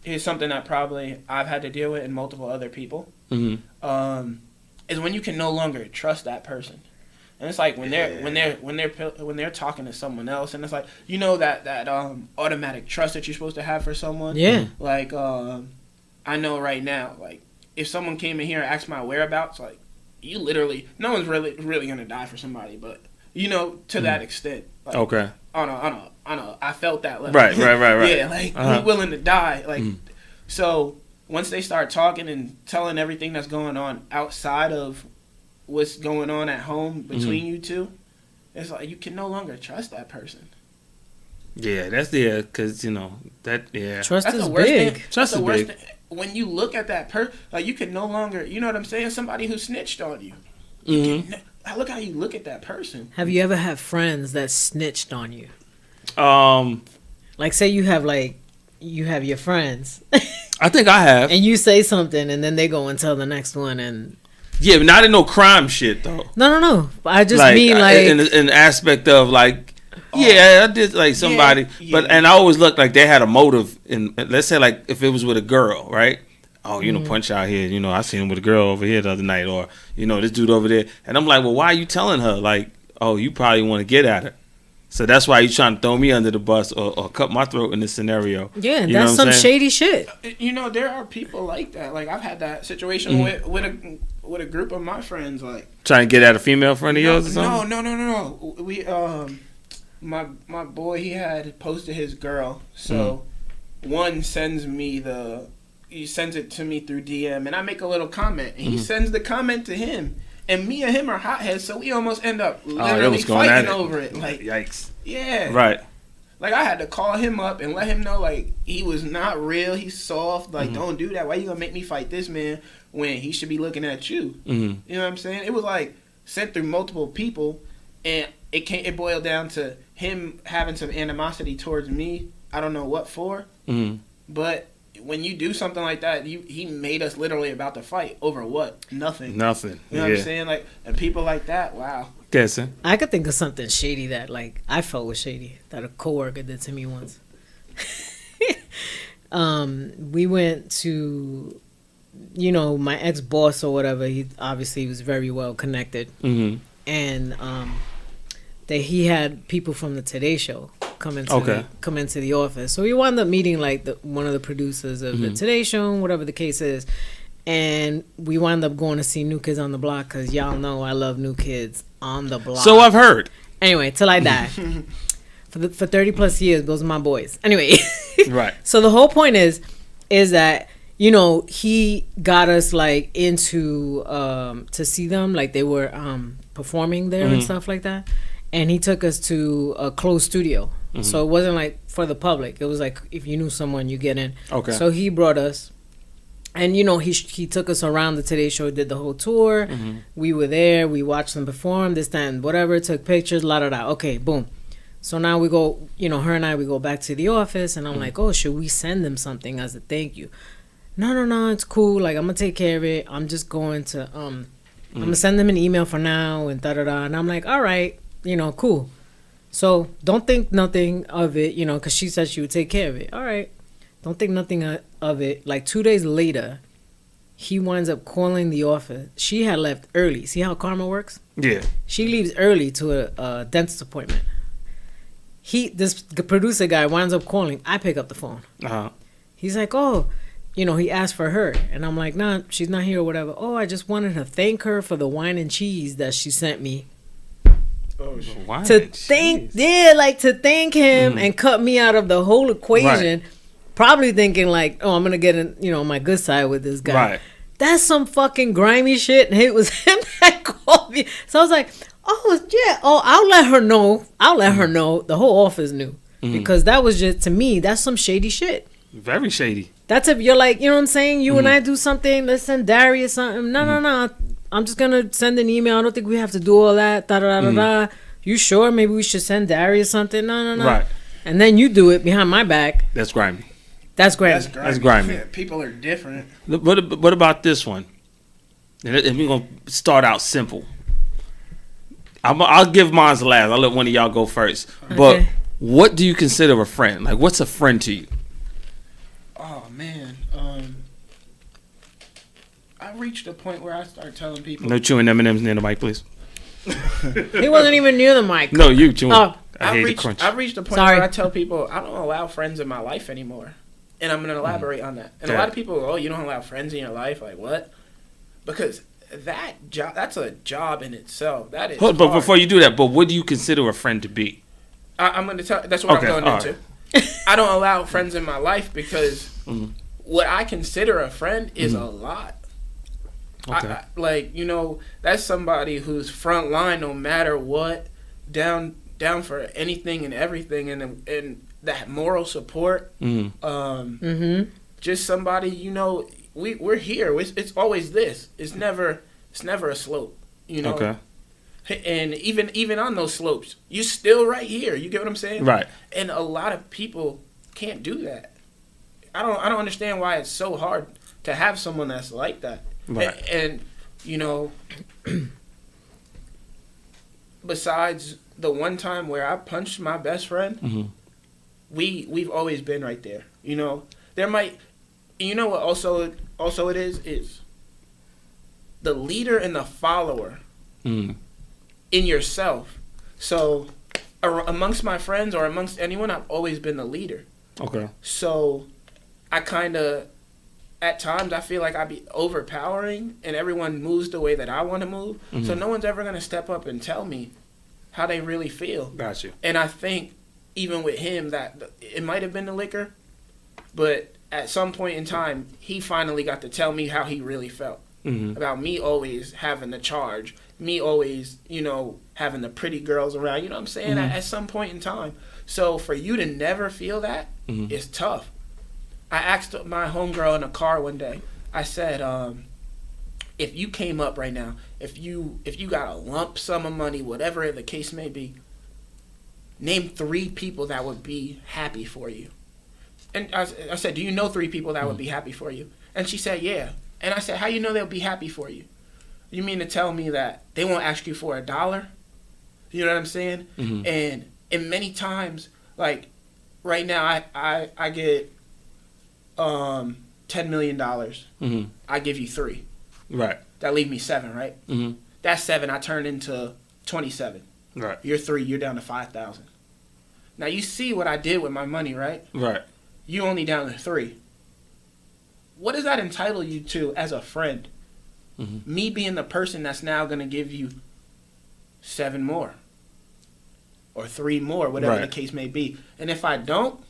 here's something that probably I've had to deal with in multiple other people. Is when you can no longer trust that person, and it's like when they're talking to someone else, and it's like that automatic trust that you're supposed to have for someone. Yeah. Like I know right now, like. If someone came in here and asked my whereabouts, like, you literally, no one's really gonna die for somebody, but to that extent. Like, okay. I felt that level. Right. Yeah, like I'm willing to die. Like, so once they start talking and telling everything that's going on outside of what's going on at home between you two, it's like you can no longer trust that person. Yeah, because Trust is big. Trust is big. When you look at that person, like you can no longer, you know what I'm saying? Somebody who snitched on you. look how you look at that person. Have you ever had friends that snitched on you? I Like, say you have your friends, think I have. and you say something, and then they go and tell the next one, and Yeah, but not in no crime shit though. no. I just mean in the aspect of like, yeah, I did like somebody, but and I always look like they had a motive. In let's say like if it was with a girl, right? Oh, Punch out here. I seen him with a girl over here the other night, or this dude over there, and I'm like, well, why are you telling her? Like, oh, you probably want to get at her. So that's why you trying to throw me under the bus or cut my throat in this scenario. Yeah, that's some shady shit. There are people like that. Like I've had that situation with a group of my friends. Like trying to get at a female friend of yours or something. No. We my boy, he had posted his girl. So one sends it to me through DM, and I make a little comment, and he sends the comment to him. And me and him are hotheads, so we almost end up literally fighting over it. Like, yikes. Yeah. Right. Like, I had to call him up and let him know, like, he was not real. He's soft. Like, don't do that. Why you gonna make me fight this man when he should be looking at you? You know what I'm saying? It was, like, sent through multiple people, and it boiled down to him having some animosity towards me. I don't know what for. But when you do something like that, he made us literally about to fight over what? Nothing. You know what I'm saying? Like, and people like that, wow. Guessing. I could think of something shady that, like, I felt was shady that a coworker did to me once. We went to, my ex-boss or whatever. He obviously was very well connected. And he had people from the Today Show come into the office. So we wound up meeting like one of the producers of the Today Show, whatever the case is, and we wound up going to see New Kids on the Block because y'all know I love New Kids on the Block. So I've heard. Anyway, till I die. for 30 plus years, those are my boys. Anyway, right. So the whole point is that he got us like into to see them, like they were performing there and stuff like that. And he took us to a closed studio. So it wasn't like for the public. It was like if you knew someone, you get in. Okay. So he brought us. And, he took us around the Today Show, did the whole tour. We were there. We watched them perform, this, that, and whatever. Took pictures, la-da-da. Okay, boom. So now we go, her and I, we go back to the office. And I'm like, oh, should we send them something as a thank you? No, it's cool. Like, I'm going to take care of it. I'm just going to, I'm going to send them an email for now and da-da-da. And I'm like, all right. Cool. So don't think nothing of it, because she said she would take care of it. All right. Don't think nothing of it. Like 2 days later, he winds up calling the office. She had left early. See how karma works? Yeah. She leaves early to a dentist appointment. This producer guy winds up calling. I pick up the phone. He's like, oh, he asked for her. And I'm like, nah, she's not here or whatever. Oh, I just wanted to thank her for the wine and cheese that she sent me. Oh, shit. To thank him and cut me out of the whole equation. Right. Probably thinking like, oh, I'm gonna get in, my good side with this guy. Right. That's some fucking grimy shit, and it was him that called me. So I was like, oh yeah, I'll let her know. The whole office knew because that was just, to me, that's some shady shit. Very shady. That's if you're like, you know what I'm saying? You and I do something. Let's send Darius something. No. I'm just gonna send an email. I don't think we have to do all that. Da. You sure? Maybe we should send Darius something. No. Right. And then you do it behind my back. That's grimy. That's grimy. That's grimy. Yeah, people are different. What about this one? And we're gonna start out simple. I'll give mine last. I'll let one of y'all go first. Okay. But what do you consider a friend? Like, what's a friend to you? Oh man. I reached a point where I started telling people. No chewing M&M's near the mic, please. He wasn't even near the mic. No, you chewing. Oh, I reached a point where I tell people I don't allow friends in my life anymore, and I'm going to elaborate on that. And a lot of people go, "Oh, you don't allow friends in your life?" Like what? Because that's a job in itself. That is. But before you do that, but what do you consider a friend to be? I'm going to tell. That's what I'm going into. Right. I don't allow friends in my life because what I consider a friend is a lot. Okay. That's somebody who's front line no matter what, down for anything and everything, and that moral support. Just somebody, we're here. It's always this. It's never a slope. Okay. And even on those slopes, you still right here. You get what I'm saying? Right. And a lot of people can't do that. I don't understand why it's so hard to have someone that's like that. Right. And you know, besides the one time where I punched my best friend, Mm-hmm. we've always been right there. You know, there might, you know what also it is the leader and the follower Mm-hmm. in yourself. So amongst my friends or amongst anyone, I've always been the leader. Okay. So I kind of, at times, I feel like I be overpowering and everyone moves the way that I want to move. Mm-hmm. So no one's ever going to step up and tell me how they really feel. Got you. And I think even with him that it might have been the liquor, but at some point in time, he finally got to tell me how he really felt. Mm-hmm. About me always having the charge, me always, you know, having the pretty girls around, you know what I'm saying, Mm-hmm. at some point in time. So for you to never feel that, Mm-hmm. it's tough. I asked my homegirl in a car one day, I said, if you came up right now, if you got a lump sum of money, whatever the case may be, name 3 people that would be happy for you. And I said, do you know 3 people that would be happy for you? And she said, yeah. And I said, how you know they'll be happy for you? You mean to tell me that they won't ask you for $1? You know what I'm saying? Mm-hmm. And many times, like right now, I get $10 million. Mm-hmm. I give you 3. Right. That leave me 7, right? Mm-hmm. That 7 I turn into 27. Right. You're 3. You're down to 5,000. Now you see what I did with my money, right? Right. You only down to 3. What does that entitle you to as a friend? Mm-hmm. Me being the person that's now going to give you 7 more. Or 3 more, whatever Right. the case may be. And if I don't,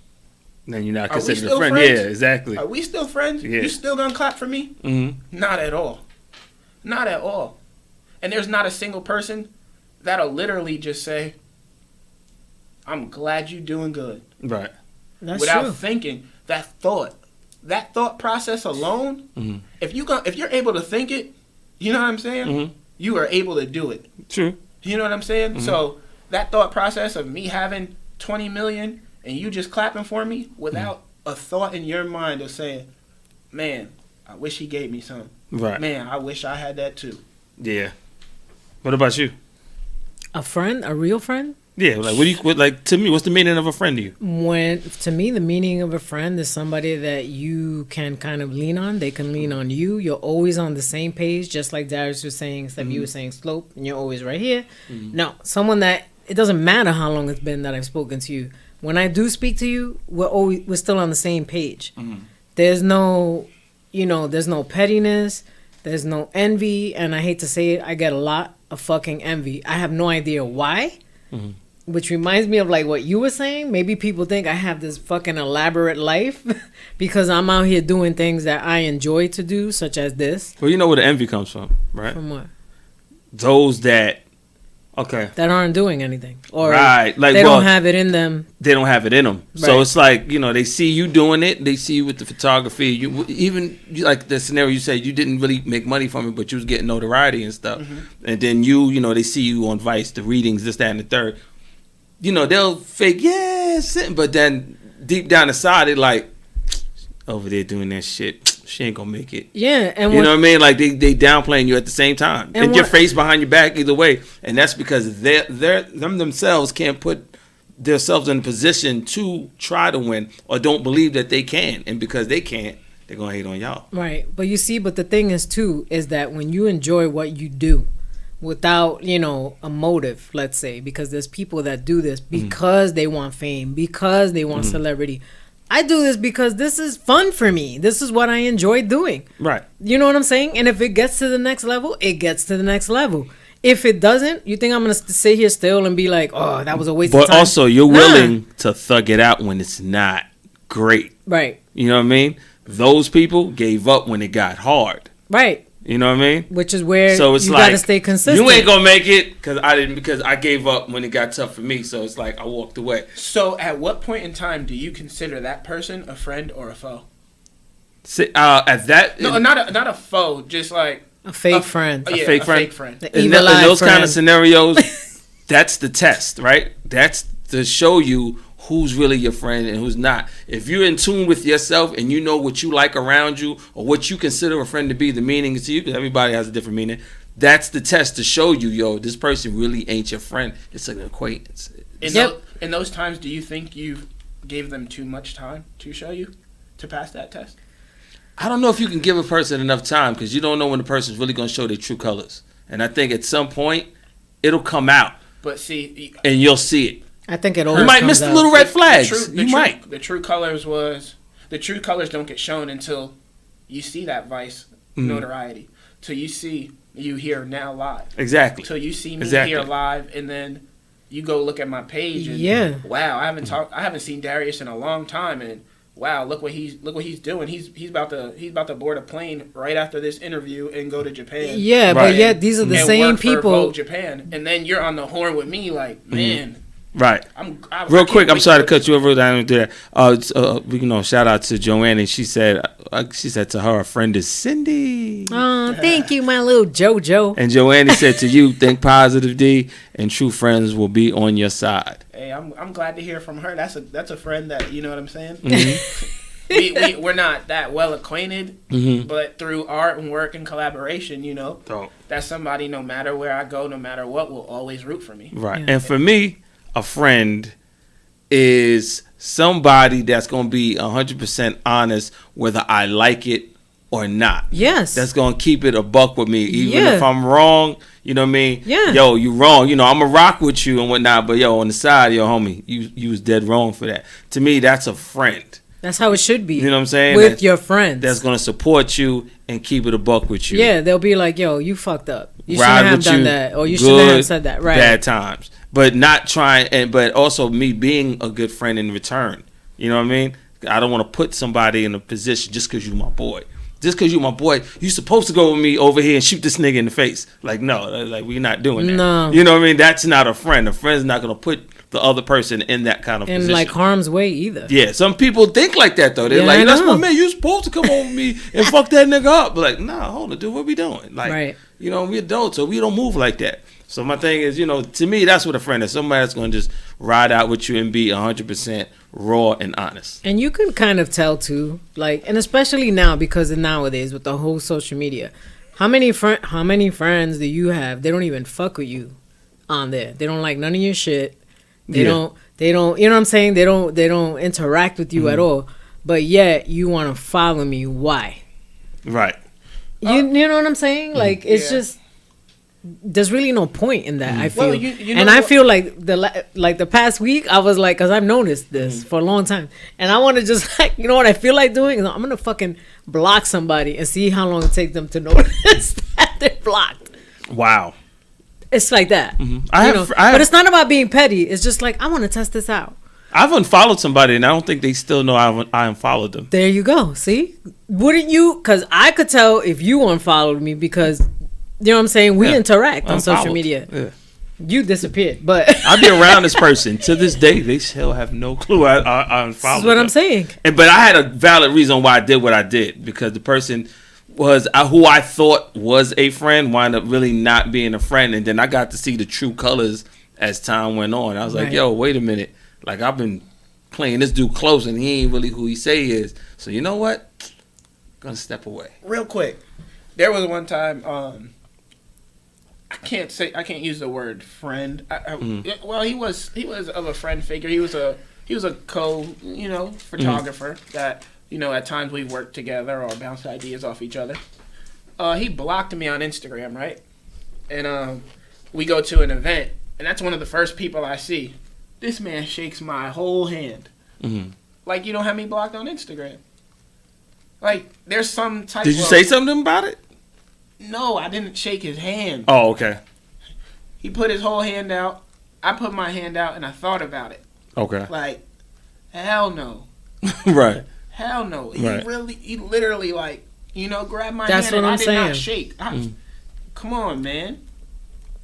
Then you're not Are we considered a still friend. friends? Yeah, exactly. are we still friends? Yeah. You still going to clap for me? Mm-hmm. Not at all. Not at all. And there's not a single person that'll literally just say, I'm glad you're doing good. Right. That's Without true. thinking that thought process alone, Mm-hmm. if you're able to think it, you know what I'm saying? Mm-hmm. You are able to do it. True. You know what I'm saying? Mhm. So that thought process of me having 20 million and you just clapping for me without a thought in your mind of saying, man, I wish he gave me some. Right. Man, I wish I had that too. Yeah. What about you? A friend, a real friend. Yeah. Like, like to me, what's the meaning of a friend to you? When to me, the meaning of a friend is somebody that you can kind of lean on. They can lean on you. You're always on the same page, just like Darius was saying. Except you were saying slope, and you're always right here. No, someone that it doesn't matter how long it's been that I've spoken to you. When I do speak to you, we're still on the same page. There's no, there's no pettiness. There's no envy, and I hate to say it, I get a lot of fucking envy. I have no idea why. Which reminds me of like what you were saying. Maybe people think I have this fucking elaborate life because I'm out here doing things that I enjoy to do, such as this. Well, you know where the envy comes from, right? From what? Those that, okay, That aren't doing anything. Or right, like they don't have it in them. they don't have it in them. So Right. it's like, they see you doing it. They see you with the photography. Like the scenario you said, you didn't really make money from it, but you was getting notoriety and stuff. And then they see you on Vice, the readings, this, that, and the third. They'll fake, but then deep down inside, they like, over there doing that shit. She ain't gonna make it. Yeah, and You know what I mean? Like they downplaying you at the same time, and your what- face behind your back either way, and that's because they themselves can't put themselves in a position to try to win or don't believe that they can, and because they can't, they're gonna hate on y'all. Right. But you see, but the thing is too, is that when you enjoy what you do without, a motive, let's say, because there's people that do this because they want fame, because they want celebrity. I do this because this is fun for me. This is what I enjoy doing. Right. You know what I'm saying? And if it gets to the next level, it gets to the next level. If it doesn't, you think I'm going to sit here still and be like, oh, that was a waste of But time? also, you're Nah. willing to thug it out when it's not great. Right. You know what I mean? Those people gave up when it got hard. Right. You know what I mean? Which is where So it's you like, got to stay consistent. you ain't gonna make it because I gave up when it got tough for me. So it's like I walked away. So at what point in time do you consider that person a friend or a foe? At that, No, not a foe. Just like A fake friend. Yeah, fake a friend. fake friend. The In evil eye those kind friend. of scenarios, that's the test, right? That's to show you who's really your friend and who's not. If you're in tune with yourself and you know what you like around you or what you consider a friend to be, the meaning to you, because everybody has a different meaning, that's the test to show you, yo, this person really ain't your friend. It's an acquaintance. In those times, do you think you gave them too much time to show you to pass that test? I don't know if you can give a person enough time because you don't know when the person's really going to show their true colors. And I think at some point, it'll come out But see, and you'll see it. I think it always You might comes miss the out. little red flags. You might. The true colors don't get shown until you see that Vice notoriety. Till you see you here now live. Exactly. Till you see me Exactly. here live, and then you go look at my page and wow, I haven't seen Darius in a long time, and wow, look what he's doing. He's about to board a plane right after this interview and go to Japan. Yeah, Right. but yet these are the and same work for people. Vogue Japan, and then you're on the horn with me, like man. Right. Real quick, I'm sorry to cut you over. I didn't do that. We shout out to Joanne, and she said to her, a friend is Cindy. Oh, thank you, my little JoJo. And Joanne said to you, think positive, D, and true friends will be on your side. Hey, I'm glad to hear from her. That's a friend that, you know what I'm saying. Mm-hmm. We're not that well acquainted, Mm-hmm. but through art and work and collaboration, that's somebody. No matter where I go, no matter what, will always root for me. Right. Yeah. And for me, a friend is somebody that's going to be 100% honest whether I like it or not. Yes. That's going to keep it a buck with me. Even Yeah. if I'm wrong, you know what I mean? Yeah. Yo, you wrong. I'm going to rock with you and whatnot. But, yo, on the side, yo, homie, you was dead wrong for that. To me, that's a friend. That's how it should be. You know what I'm saying? With your friends. That's going to support you and keep it a buck with you. Yeah, they'll be like, yo, you fucked up. You Ride shouldn't have with done you, that. Or you good, shouldn't have said that. Right. Bad times. But not trying, but also me being a good friend in return. You know what I mean? I don't want to put somebody in a position just because you my boy. Just because you my boy, you supposed to go with me over here and shoot this nigga in the face. Like, no, like we're not doing that. No. You know what I mean? That's not a friend. A friend's not going to put the other person in that kind of In position. like harm's way either. Yeah, some people think like that though. They're Yeah, like, I that's know. my man. You supposed to come over me and fuck that nigga up. But like, nah, hold on, dude. What we doing? Like, Right. we adults, so we don't move like that. So my thing is, to me, that's what a friend is. Somebody that's going to just ride out with you and be 100% raw and honest. And you can kind of tell too, like, and especially now because of nowadays with the whole social media, how many friends do you have? They don't even fuck with you on there. They don't like none of your shit. They Yeah. don't. You know what I'm saying? They don't interact with you at all. But yet you want to follow me. Why? Right. You know what I'm saying? Like it's Yeah. just. There's really no point in that. I feel, Well, you know and I what- feel like the past week I was like, because I've noticed this for a long time, and I want to just like, you know what I feel like doing? I'm gonna fucking block somebody and see how long it takes them to notice that they're blocked. Wow. It's like that, but it's not about being petty. It's just like I want to test this out. I've unfollowed somebody, and I don't think they still know I unfollowed them. There you go. See, wouldn't you? Because I could tell if you unfollowed me because. You know what I'm saying? We Yeah. interact on social Unfollowed. media. Yeah. You disappeared, but I be around this person to this day. They still have no clue I unfollowed. this is what them. I'm saying. But I had a valid reason why I did what I did, because the person was who I thought was a friend wound up really not being a friend, and then I got to see the true colors as time went on. I was like, Right. yo, wait a minute. Like, I've been playing this dude close, and he ain't really who he say he is. So you know what? Gonna step away. Real quick, there was one time. I can't use the word friend. Well, he was of a friend figure. He was a photographer that at times we worked together or bounced ideas off each other. He blocked me on Instagram, right? And we go to an event, and that's one of the first people I see. This man shakes my whole hand. Mm-hmm. Like, you don't have me blocked on Instagram. Like, there's some type. Did you of, say something about it? No, I didn't shake his hand. Oh, okay. He put his whole hand out. I put my hand out, and I thought about it. Okay. Like, hell no. Right. Hell no. Right. He literally, like, grabbed my That's hand and what I I'm did not saying. shake. Come on, man.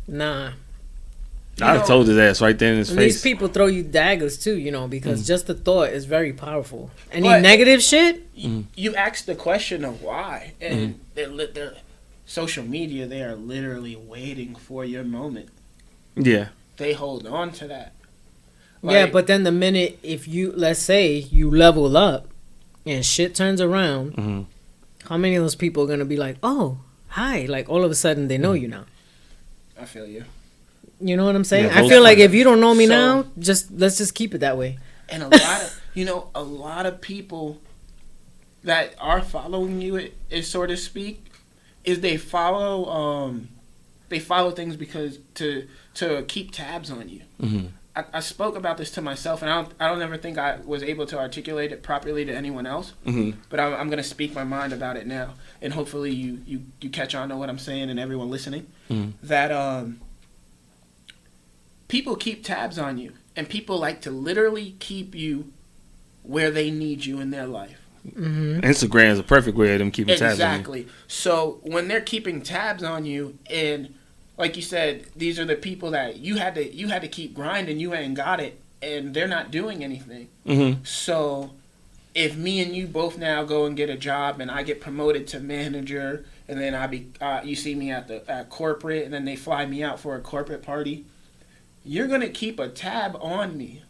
Nah. I told his ass right there in his And face. these people throw you daggers too, because just the thought is very powerful. Any But- negative shit? You asked the question of why, and social media, they are literally waiting for your moment. Yeah. They hold on to that. Yeah, but then the minute, if you, let's say you level up and shit turns around, Mm-hmm. how many of those people are going to be like, oh, hi, like all of a sudden they know you now? I feel you. You know what I'm saying? Yeah, I those feel like kind if you don't know me So- now, let's just keep it that way. And a lot of, a lot of people that are following you, is so to speak, is they follow things because to keep tabs on you. Mm-hmm. I spoke about this to myself, and I don't ever think I was able to articulate it properly to anyone else. Mm-hmm. But I'm gonna speak my mind about it now, and hopefully you catch on to what I'm saying, and everyone listening. Mm-hmm. That people keep tabs on you, and people like to literally keep you where they need you in their life. Mm-hmm. Instagram is a perfect way of them keeping tabs on you. Exactly. So when they're keeping tabs on you, and like you said, these are the people that you had to keep grinding. You ain't got it, and they're not doing anything. Mm-hmm. So if me and you both now go and get a job, and I get promoted to manager, and then you see me at corporate, and then they fly me out for a corporate party, you're gonna keep a tab on me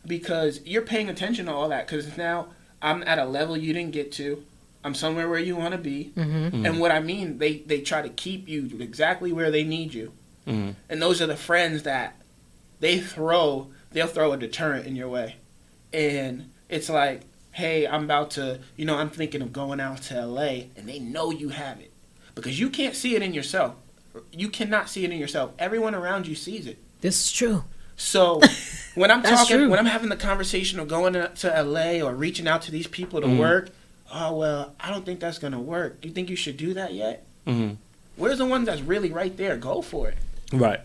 because you're paying attention to all that. Because now I'm at a level you didn't get to. I'm somewhere where you want to be. Mm-hmm. And what I mean, they try to keep you exactly where they need you. Mm-hmm. And those are the friends that they'll throw a deterrent in your way. And it's like, hey, I'm thinking of going out to LA, and they know you have it. Because you can't see it in yourself. You cannot see it in yourself. Everyone around you sees it. This is true. So when I'm That's true. when I'm having the conversation of going to LA or reaching out to these people to work, oh, well, I don't think that's going to work. Do you think you should do that yet? Mm-hmm. Where's the one that's really right there? Go for it. Right.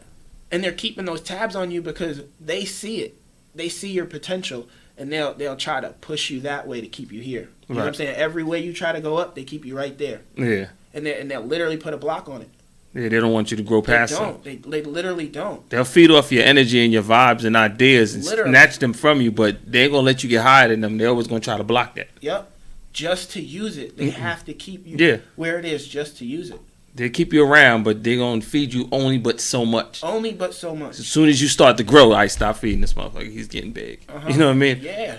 And they're keeping those tabs on you because they see it. They see your potential, and they'll try to push you that way to keep you here. You know what I'm saying? Every way you try to go up, they keep you right there. Yeah. And they'll literally put a block on it. Yeah, they don't want you to grow past They them. don't. They literally don't. They'll feed off your energy and your vibes and ideas and Literally. snatch them from you, but they ain't gonna let you get higher than them. They're always gonna try to block that. Yep. Just to use it. They have to keep you Yeah. where it is just to use it. They keep you around, but they're gonna feed you only but so much. Only but so much. As soon as you start to grow, I stop feeding this motherfucker. He's getting big. Uh-huh. You know what I mean? Yeah.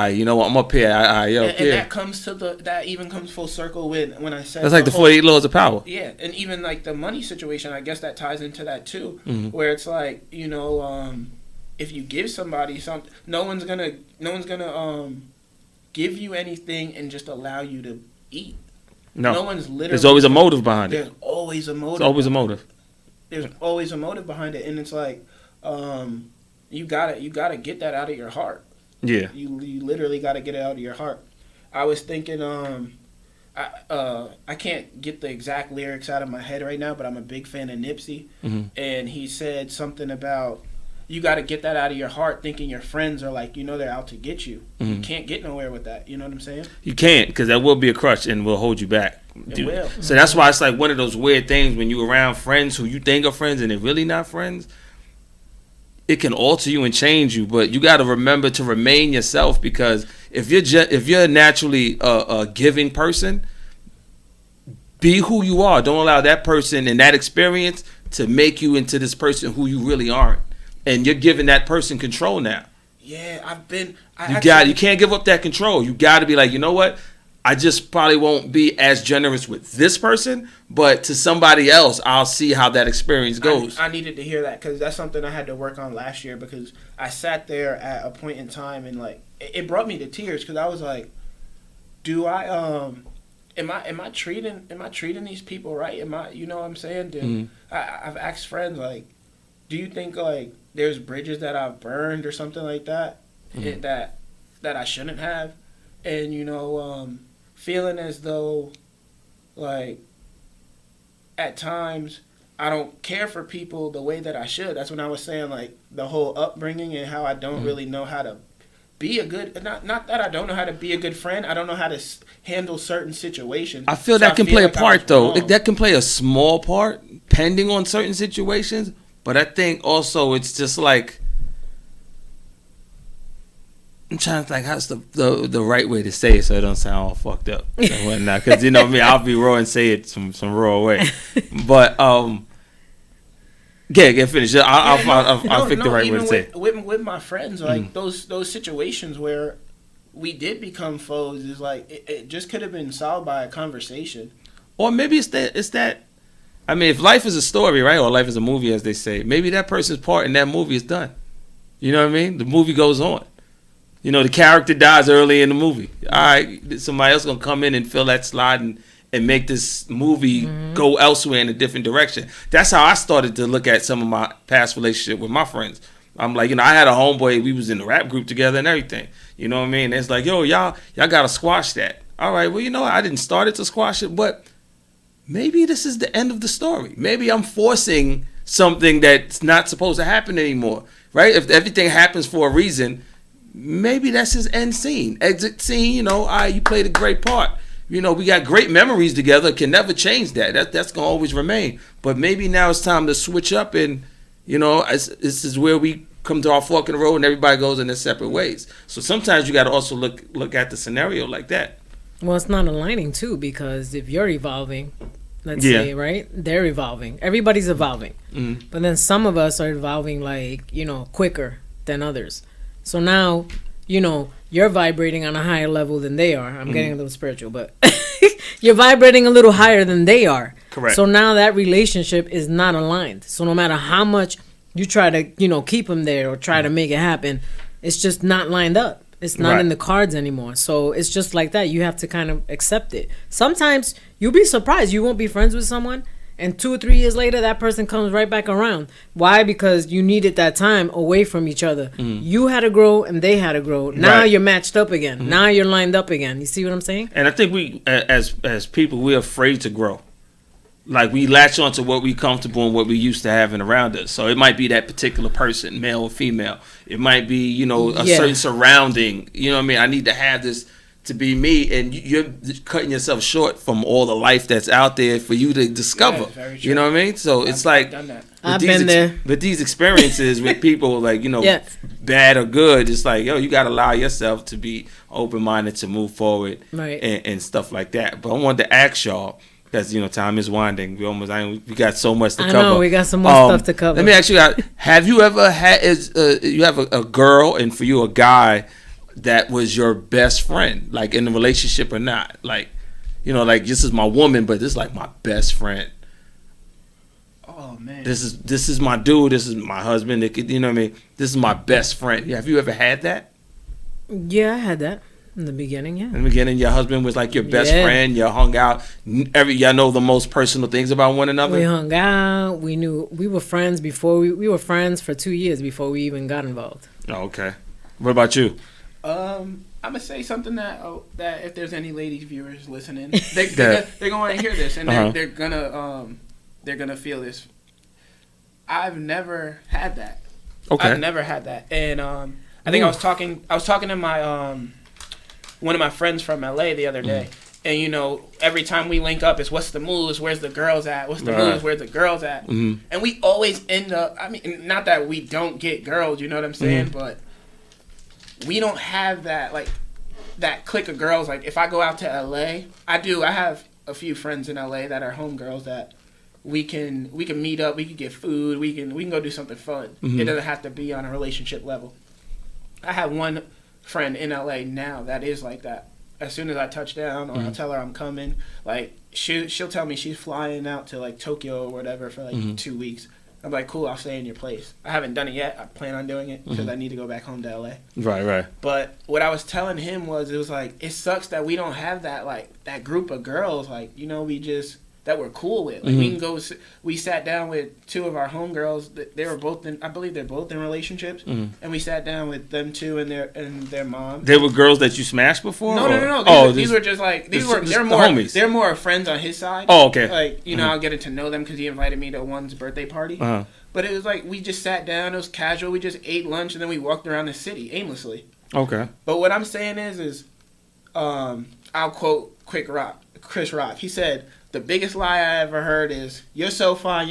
You know what? I'm up here. And that even comes full circle with when I said That's like the 48 laws of power. Yeah, and even like the money situation, I guess that ties into that too, Mhm. where it's like, if you give somebody something, no one's gonna give you anything and just allow you to eat. No one's literally. There's always a motive behind it. There's always a motive. There's always a motive. There's always a motive behind it, and it's like, you gotta get that out of your heart. Yeah. You literally got to get it out of your heart. I was thinking, I can't get the exact lyrics out of my head right now, but I'm a big fan of Nipsey, Mhm. and he said something about you got to get that out of your heart, thinking your friends are like, they're out to get you. You Mhm. can't get nowhere with that. You know what I'm saying? You can't, because that will be a crutch and will hold you back. It will. So that's why it's like one of those weird things when you around friends who you think are friends and they're really not friends. It can alter you and change you, but you got to remember to remain yourself, because if you're naturally a giving person, be who you are. Don't allow that person and that experience to make you into this person who you really aren't, and you're giving that person control now. Yeah, You can't give up that control. You got to be like, you know what? I just probably won't be as generous with this person, but to somebody else, I'll see how that experience goes. I needed to hear that, because that's something I had to work on last year, because I sat there at a point in time and like it brought me to tears, because I was like, do I am I treating these people right? You know what I'm saying? Mhm. I've asked friends, like, do you think like there's bridges that I've burned or something like that, Mhm. that I shouldn't have, and feeling as though, like, at times I don't care for people the way that I should. That's when I was saying, like, the whole upbringing and how I don't really know how to be a good, not that I don't know how to be a good friend. I don't know how to handle certain situations. I feel So that can play a like I part, was though. wrong. That can play a small part, depending on certain situations. But I think also it's just like, I'm trying to think how's the right way to say it so it don't sound all fucked up and whatnot. Because you know me, I'll be raw and say it some raw way. But get finished. I'll pick the right way to say it. With my friends, like those situations where we did become foes is like it just could have been solved by a conversation. Or maybe it's that. I mean, if life is a story, right, or life is a movie, as they say, maybe that person's part in that movie is done. You know what I mean? The movie goes on. You know, the character dies early in the movie. All right, somebody else gonna come in and fill that slot and make this movie go elsewhere in a different direction. That's how I started to look at some of my past relationship with my friends. I'm like, you know, I had a homeboy. We was in the rap group together and everything. You know what I mean? It's like, yo, y'all gotta squash that. All right, well, you know, I didn't start it to squash it, but maybe this is the end of the story. Maybe I'm forcing something that's not supposed to happen anymore, right? If everything happens for a reason, maybe that's his end scene, exit scene. You know, you played a great part. You know, we got great memories together. Can never change that. That's gonna always remain. But maybe now it's time to switch up, and you know, this is where we come to our fork in the road, and everybody goes in their separate ways. So sometimes you got to also look at the scenario like that. Well, it's not aligning too, because if you're evolving, let's say, right, they're evolving. Everybody's evolving, but then some of us are evolving like, you know, quicker than others. So now, you know, you're vibrating on a higher level than they are. I'm getting a little spiritual, but you're vibrating a little higher than they are. Correct. So now that relationship is not aligned. So no matter how much you try to, you know, keep them there or try to make it happen, it's just not lined up. It's not in the cards anymore. So it's just like that. You have to kind of accept it. Sometimes you'll be surprised. You won't be friends with someone, and 2 or 3 years later, that person comes right back around. Why? Because you needed that time away from each other. You had to grow, and they had to grow. Now you're matched up again. Now you're lined up again. You see what I'm saying? And I think we, as people, we're afraid to grow. Like, we latch on to what we comfortable and what we used to having around us. So it might be that particular person, male or female. It might be, you know, a certain surrounding. You know what I mean? I need to have this to be me, and you're cutting yourself short from all the life that's out there for you to discover. Yeah, you know what I mean? So it's like, I've been there. But these experiences with people, like, you know, bad or good, it's like, yo, you got to allow yourself to be open-minded to move forward, and stuff like that. But I wanted to ask y'all, because, you know, time is winding. We got so much to cover. I know, we got some more stuff to cover. Let me ask you, have you ever had, you have a girl, and for you a guy that was your best friend, like in a relationship or not? Like, you know, like, this is my woman, but this is like my best friend. Oh, man. This is my dude. This is my husband. You know what I mean? This is my best friend. Have you ever had that? Yeah, I had that. In the beginning, yeah. In the beginning, your husband was like your best friend. You hung out. Y'all know the most personal things about one another. We hung out. We were friends before we were friends for 2 years before we even got involved. Oh, okay. What about you? I'm gonna say something that if there's any ladies viewers listening, they're gonna hear this, and they're gonna feel this. I've never had that. Okay. I've never had that, and I think I was talking to my one of my friends from LA the other day, and, you know, every time we link up, it's what's the moves, where's the girls at, what's the moves, where's the girls at, and we always end up. I mean, not that we don't get girls, you know what I'm saying, but we don't have that, like, that clique of girls. Like, if I go out to LA, I have a few friends in LA that are homegirls that we can meet up, we can get food, we can go do something fun. It doesn't have to be on a relationship level. I have one friend in LA now that is like that. As soon as I touch down, or I'll tell her I'm coming, like, she'll tell me she's flying out to, like, Tokyo or whatever for like 2 weeks. I'm like, cool, I'll stay in your place. I haven't done it yet. I plan on doing it because I need to go back home to LA. Right. But what I was telling him was, it was like, it sucks that we don't have that, like, that group of girls, like, you know, that we're cool with. Like, we can go. We sat down with 2 of our homegirls. They were both I believe they're both in relationships, and we sat down with them 2 and their mom. They were girls that you smashed before? No. These were just like they're more homies. They're more friends on his side. Oh, okay. Like, you know, I'll get to know them because he invited me to one's birthday party. But it was like, we just sat down. It was casual. We just ate lunch, and then we walked around the city aimlessly. Okay. But what I'm saying is I'll quote Chris Rock. He said, the biggest lie I ever heard is, you're so fine,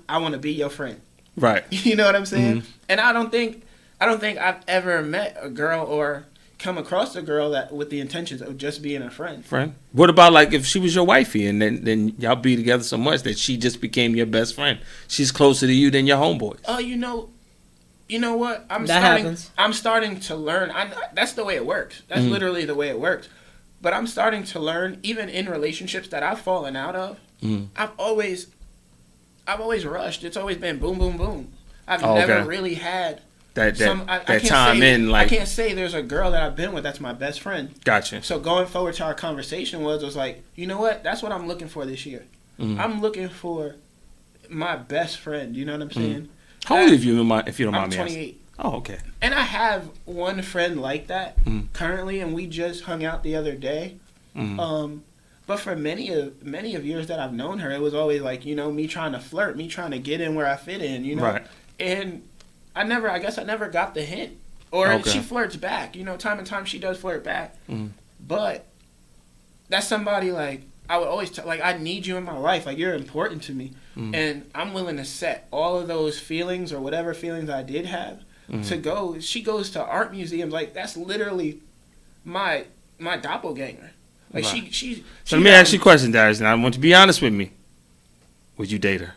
I want to be your friend. Right. You know what I'm saying? And I don't think I don't think I've ever met a girl or come across a girl that with the intentions of just being a friend. Friend. What about like if she was your wifey and then y'all be together so much that she just became your best friend? She's closer to you than your homeboys. Oh, you know what? Happens. I'm starting to learn. That's the way it works. That's literally the way it works. But I'm starting to learn, even in relationships that I've fallen out of. I've always rushed. It's always been boom, boom, boom. I've never really had that I time say, in. Like, I can't say there's a girl that I've been with that's my best friend. Gotcha. So going forward to our conversation was like, you know what? That's what I'm looking for this year. I'm looking for my best friend. You know what I'm saying? How old are you, if you don't mind I'm me 28. asking? Oh, okay. And I have one friend like that currently, and we just hung out the other day. But for many of years that I've known her, it was always like, me trying to flirt, me trying to get in where I fit in, Right. And I guess I never got the hint. Or she flirts back, time and time she does flirt back. But that's somebody like, I would always like, I need you in my life. Like, you're important to me. And I'm willing to set all of those feelings or whatever feelings I did have to go. She goes to art museums. Like, that's literally my doppelganger. Like, right. she So let me ask you a question, Darius, and I want you to be honest with me. Would you date her?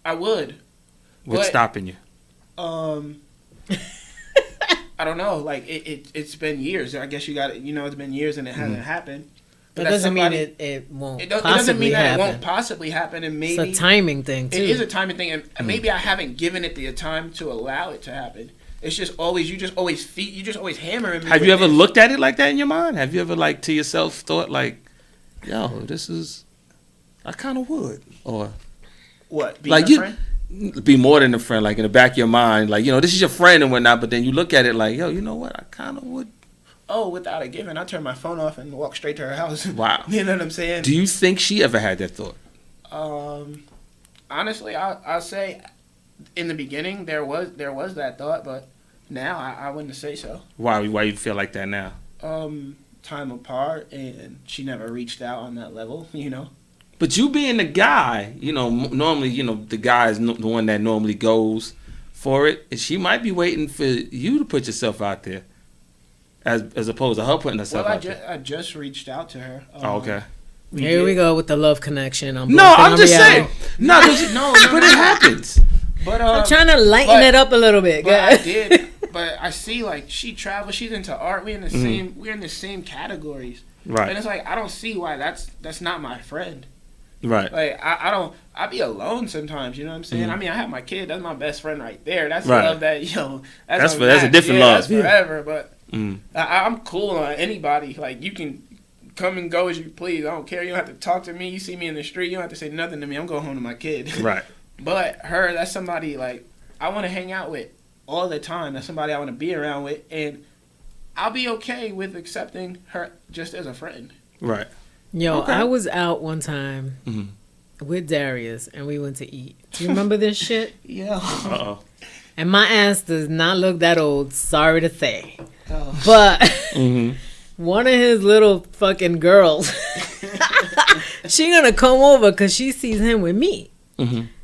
I would. What's stopping you? I don't know. Like, it's been years. I guess you got it. It's been years and it hasn't happened. But that doesn't mean it won't. It doesn't mean that happen. it won't possibly happen, and maybe it's a timing thing too. It is a timing thing, and maybe I haven't given it the time to allow it to happen. It's just always you just always hammering me. Have you ever looked at it like that in your mind? Have you ever like to yourself thought like, yo, I kind of would, or what? Like be more than a friend, like in the back of your mind, like this is your friend and whatnot, but then you look at it like, yo, you know what? I kind of would. Oh, without a given, I turn my phone off and walk straight to her house. Wow. You know what I'm saying? Do you think she ever had that thought? Honestly, I'll say in the beginning there was that thought, but now I wouldn't say so. Why you feel like that now? Time apart, and she never reached out on that level, But you being the guy, normally, the guy is the one that normally goes for it, and she might be waiting for you to put yourself out there. As opposed to her putting herself out there. I just reached out to her. Okay. Here we go with the love connection. I'm just saying. No, but it happens. But I'm trying to lighten it up a little bit. But I did. But I see, like, she travels. She's into art. We're in the same categories. Right. And it's like, I don't see why that's not my friend. Right. Like, I be alone sometimes, you know what I'm saying? I mean, I have my kid. That's my best friend right there. That's right. love that, that's a different love. That's forever, but I'm cool on anybody. Like, you can come and go as you please. I don't care. You don't have to talk to me. You see me in the street, you don't have to say nothing to me. I'm going home to my kid. Right. But her, that's somebody, like, I want to hang out with all the time. That's somebody I want to be around with. And I'll be okay with accepting her just as a friend. Right. Yo, okay. I was out one time with Darius, and we went to eat. Do you remember this shit? Yeah. Uh-oh. And my ass does not look that old, sorry to say. Oh. But one of his little fucking girls, she gonna come over because she sees him with me.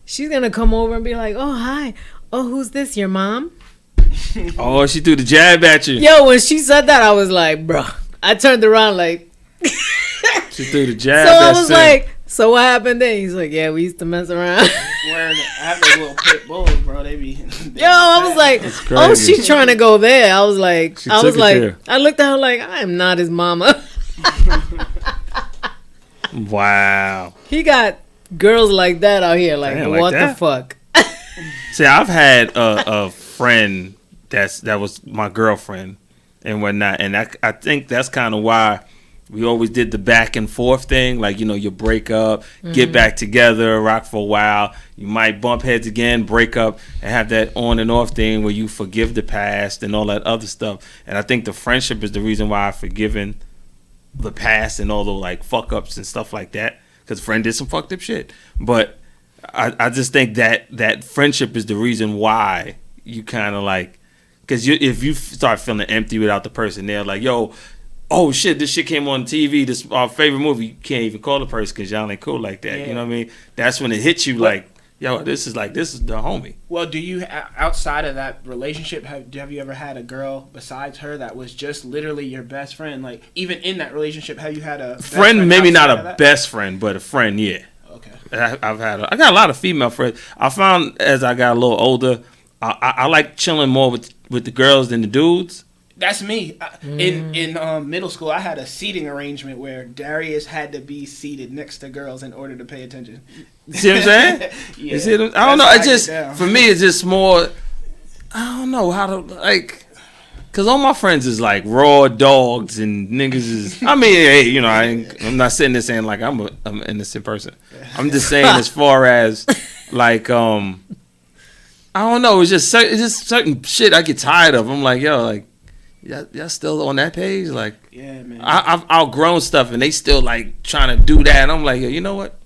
She's gonna come over and be like, oh, hi. Oh, who's this, your mom? Oh, she threw the jab at you. Yo, when she said that, I was like, bruh. I turned around like... She threw the jab. So I was like, so what happened then? He's like, yeah, we used to mess around. I have those little pit bulls, bro. They be. Yo, I was like, oh, she's trying to go there. I was like, I looked at her like, I am not his mama. Wow. He got girls like that out here. Like, what the fuck? See, I've had a friend that was my girlfriend and whatnot, and I think that's kind of why we always did the back and forth thing. Like, you break up, get back together, rock for a while. You might bump heads again, break up, and have that on and off thing where you forgive the past and all that other stuff. And I think the friendship is the reason why I've forgiven the past and all the like fuck ups and stuff like that. Because friend did some fucked up shit. But I just think that friendship is the reason why you kind of like, because if you start feeling empty without the person there, like, yo, oh shit, this shit came on TV, this our favorite movie, you can't even call the person because y'all ain't cool like that. Yeah. You know what I mean? That's when it hits you like, yo, this is the homie. Well, do you outside of that relationship have you ever had a girl besides her that was just literally your best friend? Like even in that relationship, have you had a best friend? Maybe not outside of a that? best friend, but a friend. Yeah. Okay. I got a lot of female friends. I found as I got a little older, I like chilling more with the girls than the dudes. That's me. In middle school, I had a seating arrangement where Darius had to be seated next to girls in order to pay attention. See what I'm saying? Yeah. You see what I don't know. That's It just how I get down. for me, it's just more. I don't know how to like, cause all my friends is like raw dogs and niggas is. I mean, hey, you know, I'm not sitting there saying like I'm an innocent person. I'm just saying as far as like I don't know. It's just certain shit I get tired of. I'm like, yo, like. Y'all still on that page? Like, Yeah, man. I've outgrown stuff, and they still like trying to do that. And I'm like, you know what?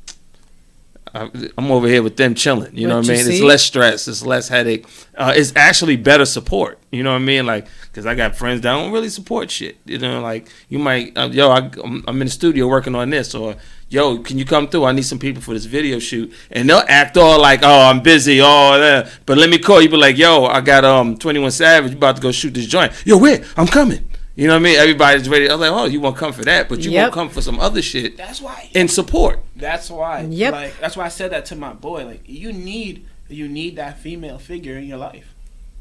I'm over here with them chilling. You know what I mean? It's less stress. It's less headache. It's actually better support. You know what I mean? Like, because I got friends that don't really support shit. You know, like you might, I'm in the studio working on this, or yo, can you come through? I need some people for this video shoot, and they'll act all like, oh, I'm busy, all that. But let me call you. Be like, yo, I got 21 Savage. You about to go shoot this joint? Yo, where? I'm coming. You know what I mean? Everybody's ready. I was like, oh, you won't come for that, but you won't come for some other shit. That's why. And support. That's why. Yep. Like that's why I said that to my boy. Like you need that female figure in your life.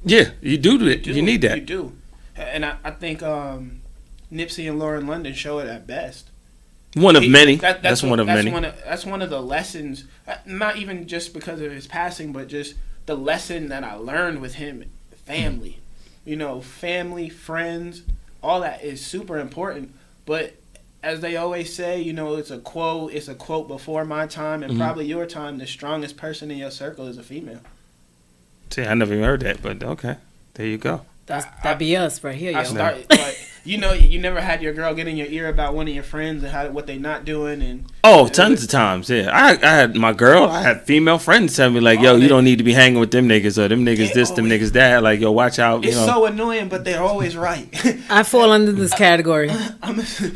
Yeah, you do it. You need that. You do. And I think Nipsey and Lauren London show it at best. One of many. That's one of many. That's one of the lessons. Not even just because of his passing, but just the lesson that I learned with him. Family, you know, family, friends, all that is super important. But as they always say, you know, it's a quote before my time and probably your time. The strongest person in your circle is a female. See, I never even heard that, but okay, there you go. That'd be us right here, yo. I started, like, you know, you never had your girl get in your ear about one of your friends and what they not doing, and tons of times, yeah. I had my girl, I had female friends tell me like, yo, you don't need to be hanging with them niggas or them niggas this, them niggas that. Like, yo, watch out. It's so annoying, but they're always right. I fall under this category.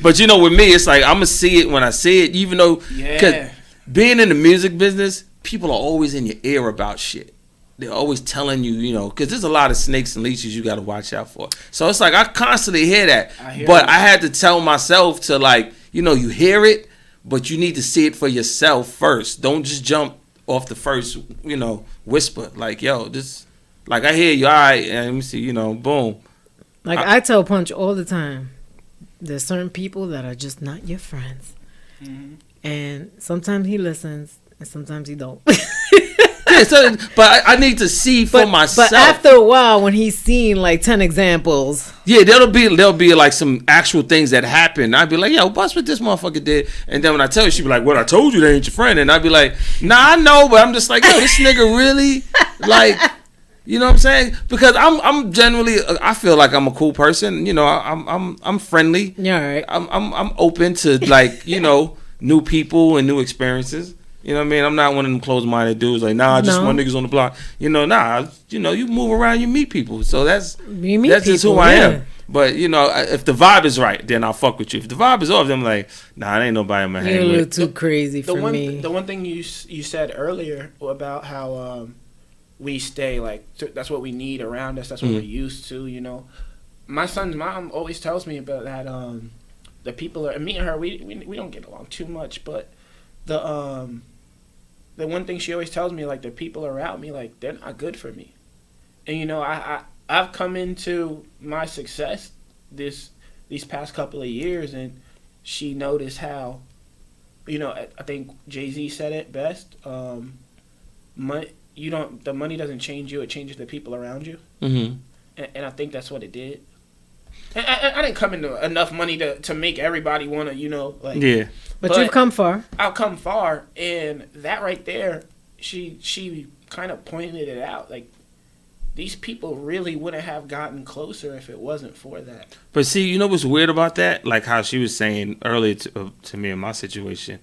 But you know, with me, it's like I'm gonna see it when I see it, even though, cause being in the music business, people are always in your ear about shit. They're always telling you, you know, because there's a lot of snakes and leeches you got to watch out for. So it's like I constantly hear that. I had to tell myself to, like, you know, you hear it, but you need to see it for yourself first. Don't just jump off the first, you know, whisper. Like, yo, this, like, I hear you, all right, and let me see, you know, boom. Like, I tell Punch all the time, there's certain people that are just not your friends. Mm-hmm. And sometimes he listens, and sometimes he don't. Yeah, so, but I need to see for myself. But after a while, when he's seen like 10 examples, yeah, there'll be like some actual things that happen. I'd be like, yo, bust what this motherfucker did. And then when I tell you, she'd be like, well, I told you they ain't your friend. And I'd be like, nah, I know, but I'm just like, yo, this nigga really, like, you know what I'm saying? Because I'm generally, I feel like I'm a cool person. You know, I'm friendly. Yeah, right. I'm open to, like, you know, new people and new experiences. You know what I mean? I'm not one of them closed-minded dudes like, nah, just one niggas on the block. You know, nah, you know, you move around, you meet people. So that's just who I am. But, you know, if the vibe is right, then I'll fuck with you. If the vibe is off, then I'm like, nah, it ain't nobody I'm going to hang with. You're a little too crazy for me. The one thing you said earlier about how we stay, like, that's what we need around us. That's what we're used to, you know. My son's mom always tells me about that the people are, me and her, we don't get along too much, but the one thing she always tells me, like, the people around me, like, they're not good for me. And, you know, I've come into my success these past couple of years, and she noticed how, you know, I think Jay-Z said it best, the money doesn't change you, it changes the people around you. Mm-hmm. And I think that's what it did. And I didn't come into enough money to make everybody want to, you know, like... Yeah. But you've come far. I've come far, and that right there, she kind of pointed it out. Like, these people really wouldn't have gotten closer if it wasn't for that. But see, you know what's weird about that? Like how she was saying earlier to me in my situation.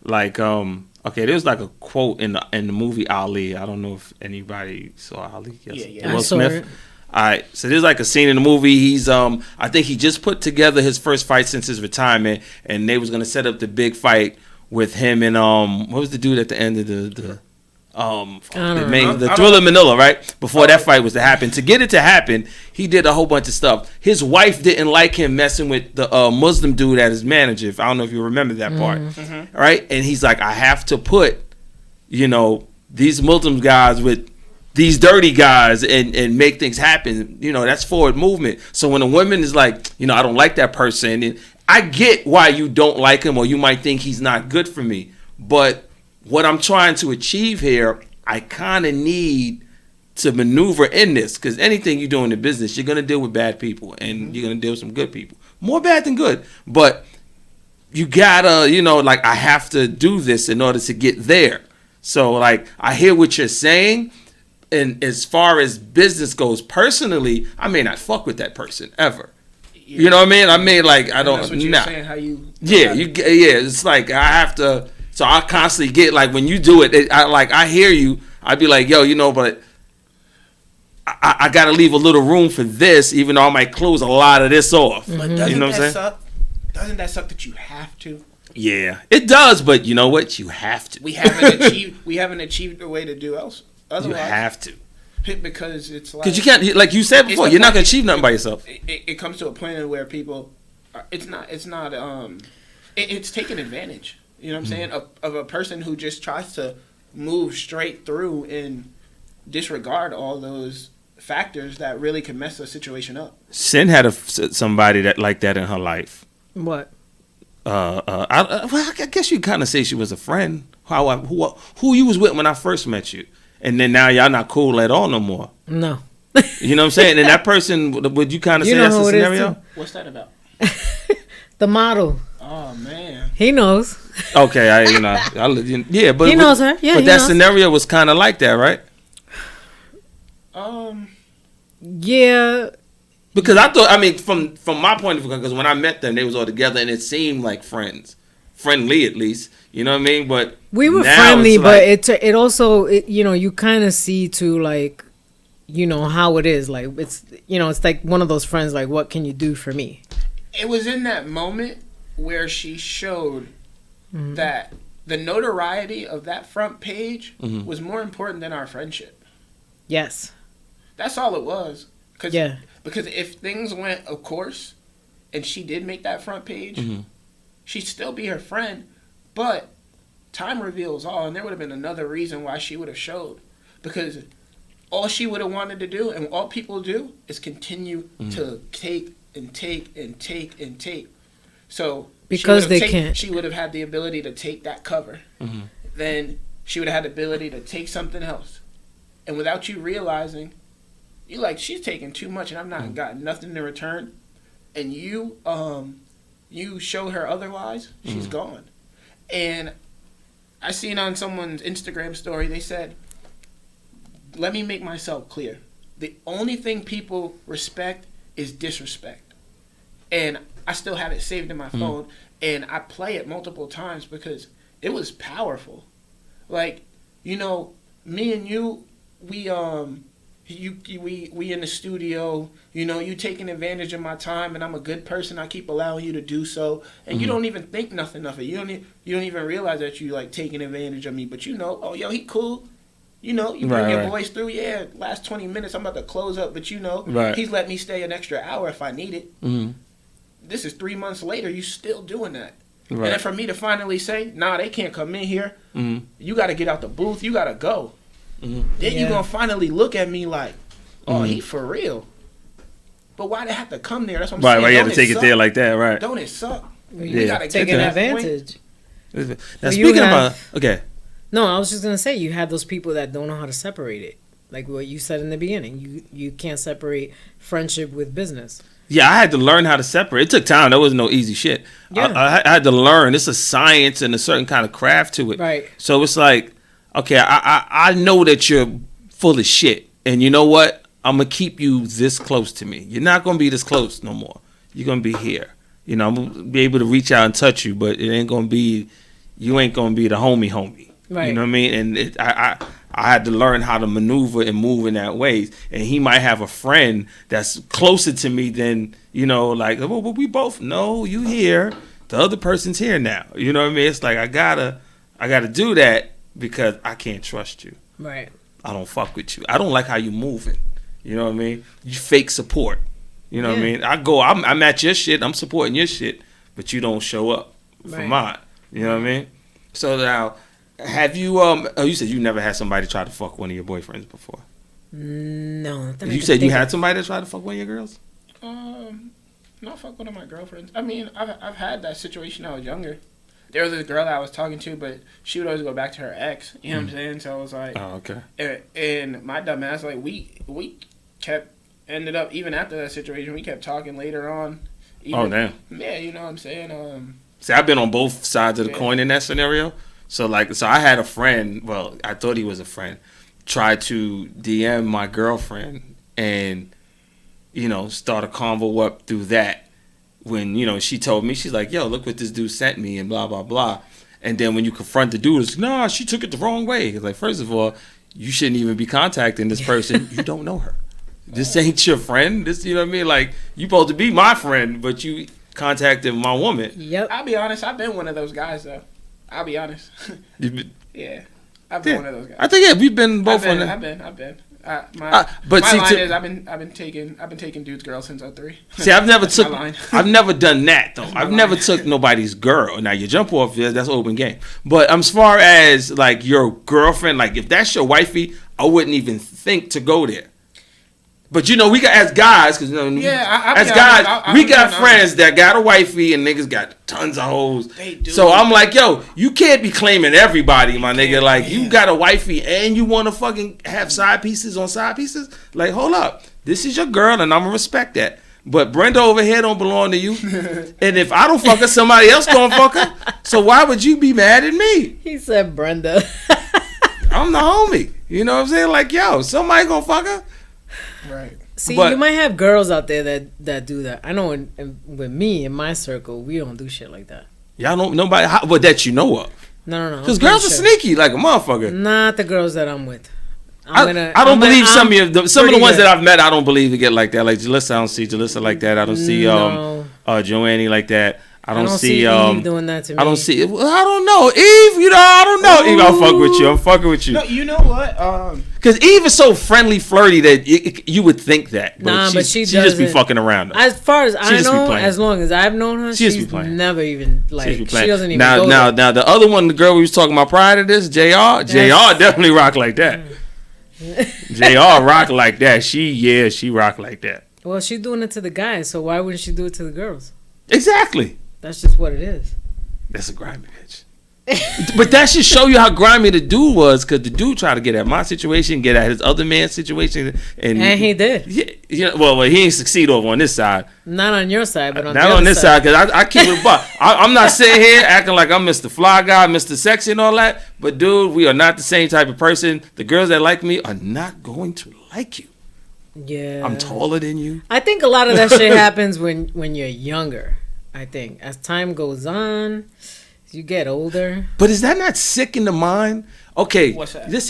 Like, okay, there's like a quote in the movie Ali. I don't know if anybody saw Ali. Yes. Yeah. Will Smith. All right, so there's like a scene in the movie. He's I think he just put together his first fight since his retirement, and they was gonna set up the big fight with him and what was the dude at the end of the the Thriller Manila, right? Before that fight was to happen. To get it to happen, he did a whole bunch of stuff. His wife didn't like him messing with the Muslim dude as his manager. I don't know if you remember that part. Mm-hmm. Right? And he's like, I have to put, these Muslim guys with these dirty guys and make things happen. That's forward movement. So when a woman is like, I don't like that person, and I get why you don't like him or you might think he's not good for me. But what I'm trying to achieve here, I kind of need to maneuver in this, because anything you do in the business, you're going to deal with bad people and you're going to deal with some good people. More bad than good. But you got to, I have to do this in order to get there. So, I hear what you're saying. And as far as business goes, personally, I may not fuck with that person ever. Yeah. You know what I mean? I don't. That's what you're saying. How you? Yeah, it's like I have to. So I constantly get when you do it. I hear you. I'd be like, yo, but I got to leave a little room for this, even though I might close a lot of this off. But doesn't that suck? Doesn't that suck that you have to? Yeah, it does. But you know what? You have to. We haven't achieved a way to do else. Otherwise, you have to. Because it's because you can't, like you said before, you're not gonna achieve nothing by yourself. It comes to a point where people, it's taking advantage. You know what I'm saying? Of a person who just tries to move straight through and disregard all those factors that really can mess the situation up. Sin had somebody that like that in her life. What? I guess you kind of say she was a friend. Who you was with when I first met you, and then now y'all not cool at all no more. No. You know what I'm saying? And that person, would you kind of say that's the scenario? What's that about? The model. Oh man. He knows. Okay, yeah, but he knows her. Yeah, but that scenario was kind of like that, right? Yeah. Because I thought, from my point of view, because when I met them, they was all together, and it seemed like friendly at least. You know what I mean? But we were friendly, but it also you kind of see to how it is. Like it's like one of those friends. Like, what can you do for me? It was in that moment where she showed that the notoriety of that front page was more important than our friendship. Yes. That's all it was. Because if things went of course and she did make that front page, she'd still be her friend, but time reveals all, and there would have been another reason why she would have showed. Because all she would have wanted to do, and all people do, is continue to take and take and take and take. So because they can't, she would have had the ability to take that cover. Then she would have had the ability to take something else, and without you realizing, you like, she's taking too much, and I've not gotten nothing in return. And you show her otherwise, she's gone. And I seen on someone's Instagram story, they said, "Let me make myself clear. The only thing people respect is disrespect." And I still have it saved in my phone, and I play it multiple times because it was powerful. Like, me and you, we in the studio, you taking advantage of my time, and I'm a good person. I keep allowing you to do so, and you don't even think nothing of it. You don't even realize that you taking advantage of me. But oh yo, he cool. You bring your boys through. Yeah, last 20 minutes I'm about to close up, but he's let me stay an extra hour if I need it. This is 3 months later. You still doing that. Right. And then for me to finally say, nah, they can't come in here. You got to get out the booth. You got to go. Then you're going to finally look at me like, oh, he for real. But why they have to come there? That's what I'm saying. Right, you have to take it there like that, right. Don't it suck? You got to take an advantage. Now, speaking about, okay. No, I was just going to say, you have those people that don't know how to separate it. Like what you said in the beginning. You can't separate friendship with business. Yeah, I had to learn how to separate. It took time. There was no easy shit. Yeah. I had to learn. It's a science and a certain kind of craft to it. Right. So it's like, okay, I know that you're full of shit. And you know what? I'm going to keep you this close to me. You're not going to be this close no more. You're going to be here. I'm going to be able to reach out and touch you, but it ain't going to be, you ain't going to be the homie. Right. You know what I mean? And I had to learn how to maneuver and move in that way. And he might have a friend that's closer to me than, well, we both know you here. The other person's here now. You know what I mean? It's like I gotta do that because I can't trust you. Right. I don't fuck with you. I don't like how you moving. You know what I mean? You fake support. You know what I mean? I'm at your shit. I'm supporting your shit, but you don't show up for mine. You know what I mean? So now, have you? You said you never had somebody try to fuck one of your boyfriends before. No. You said you had somebody that tried to fuck one of your girls. Not fuck one of my girlfriends. I mean, I've had that situation when I was younger. There was this girl that I was talking to, but she would always go back to her ex. You know what I'm saying? So I was like, oh, okay. And my dumb ass, like, we ended up, even after that situation, we kept talking later on. Oh, damn. Yeah, you know what I'm saying? See, I've been on both sides of the coin in that scenario. So I had a friend, well, I thought he was a friend, try to DM my girlfriend and, start a convo up through that. When, she told me, she's like, yo, look what this dude sent me and blah, blah, blah. And then when you confront the dude, it's, nah, she took it the wrong way. It's like, first of all, you shouldn't even be contacting this person. You don't know her. This ain't your friend. This, you know what I mean? Like, you supposed to be my friend, but you contacted my woman. Yep. I'll be honest, I've been one of those guys, though. I'll be honest. Yeah. I've been one of those guys. I think, we've been both on that. I've been. My line is I've been taking dudes' girls since 03. See, I've never done that though. I've never took nobody's girl. Now you jump off, that's open game. But as far as like your girlfriend, like if that's your wifey, I wouldn't even think to go there. But we got as guys, because we got friends that got a wifey and niggas got tons of hoes. They do. So I'm like, yo, you can't be claiming everybody, my nigga. Like you got a wifey and you want to fucking have side pieces on side pieces. Like, hold up, this is your girl and I'm gonna respect that. But Brenda over here don't belong to you. And if I don't fuck her, somebody else gonna fuck her. So why would you be mad at me? He said Brenda. I'm the homie. You know what I'm saying? Like, yo, somebody gonna fuck her. Right. See, you might have girls out there that do that. I know with me, in my circle, we don't do shit like that. Y'all don't, nobody, but that you know of. No. Because girls are sneaky like a motherfucker. Not the girls that I'm with. I don't believe some of the ones that I've met, I don't believe they get like that. Like Jalissa, I don't see Jalissa like that. I don't see Joanne like that. I don't see Eve doing that to me. I don't see. I don't know Eve. I don't know Eve. I'll fuck with you. I'm fucking with you. No, you know what? Because Eve is so friendly, flirty that you would think that. But she just be fucking around. As far as I know, as long as I've known her, she's never even like. She doesn't even go now the other one, the girl we was talking about prior to this, JR definitely rock like that. JR rock like that. She rock like that. Well, she's doing it to the guys, so why wouldn't she do it to the girls? Exactly. That's just what it is. That's a grimy bitch. But that should show you how grimy the dude was, because the dude tried to get at my situation, get at his other man's situation, and he did. Yeah. Well, he ain't succeed over on this side. Not on your side, but on not on this side, because I keep it buck. I'm not sitting here acting like I'm Mr. Fly Guy, Mr. Sexy, and all that. But dude, we are not the same type of person. The girls that like me are not going to like you. Yeah. I'm taller than you. I think a lot of that shit happens when you're younger. I think as time goes on, you get older. But is that not sick in the mind? Okay, what's that? Let's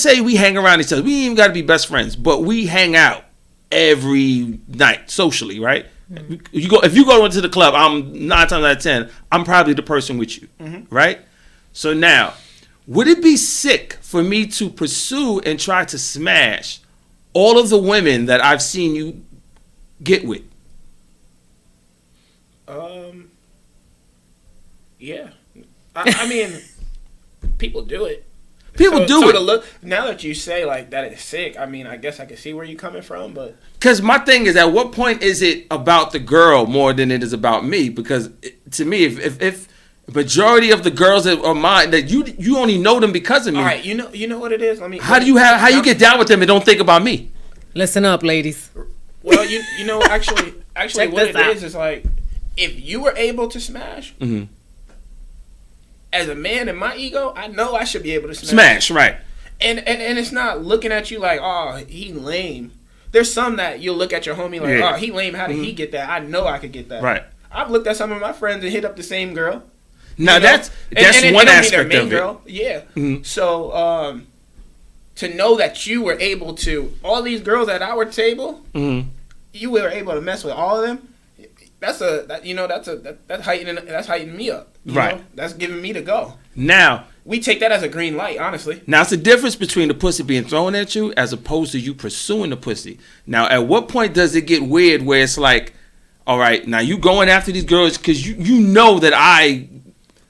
say we hang around each other. We ain't even got to be best friends, but we hang out every night socially, right? Mm-hmm. If you go into the club, I'm 9 times out of 10, I'm probably the person with you, right? So now, would it be sick for me to pursue and try to smash all of the women that I've seen you get with? Yeah. I mean, people do it. People do it. Now that you say like that is sick, I mean, I guess I can see where you're coming from, but because my thing is, at what point is it about the girl more than it is about me? Because to me, if majority of the girls that are mine, that you only know them because of me. All right, you know what it is. How you get down with them and don't think about me? Listen up, ladies. Well, you know actually what it is like if you were able to smash. Mm-hmm. As a man in my ego, I know I should be able to smash. Right. And it's not looking at you like, oh, he lame. There's some that you'll look at your homie like, oh, he lame. How did he get that? I know I could get that. Right. I've looked at some of my friends and hit up the same girl. Now that's one aspect of it. Girl. Yeah. Mm-hmm. So to know that you were able to, all these girls at our table, you were able to mess with all of them. That's heightening me up. You know? That's giving me the go. Now, we take that as a green light, honestly. Now, it's the difference between the pussy being thrown at you as opposed to you pursuing the pussy. Now, at what point does it get weird where it's like, all right, now you going after these girls because you know that I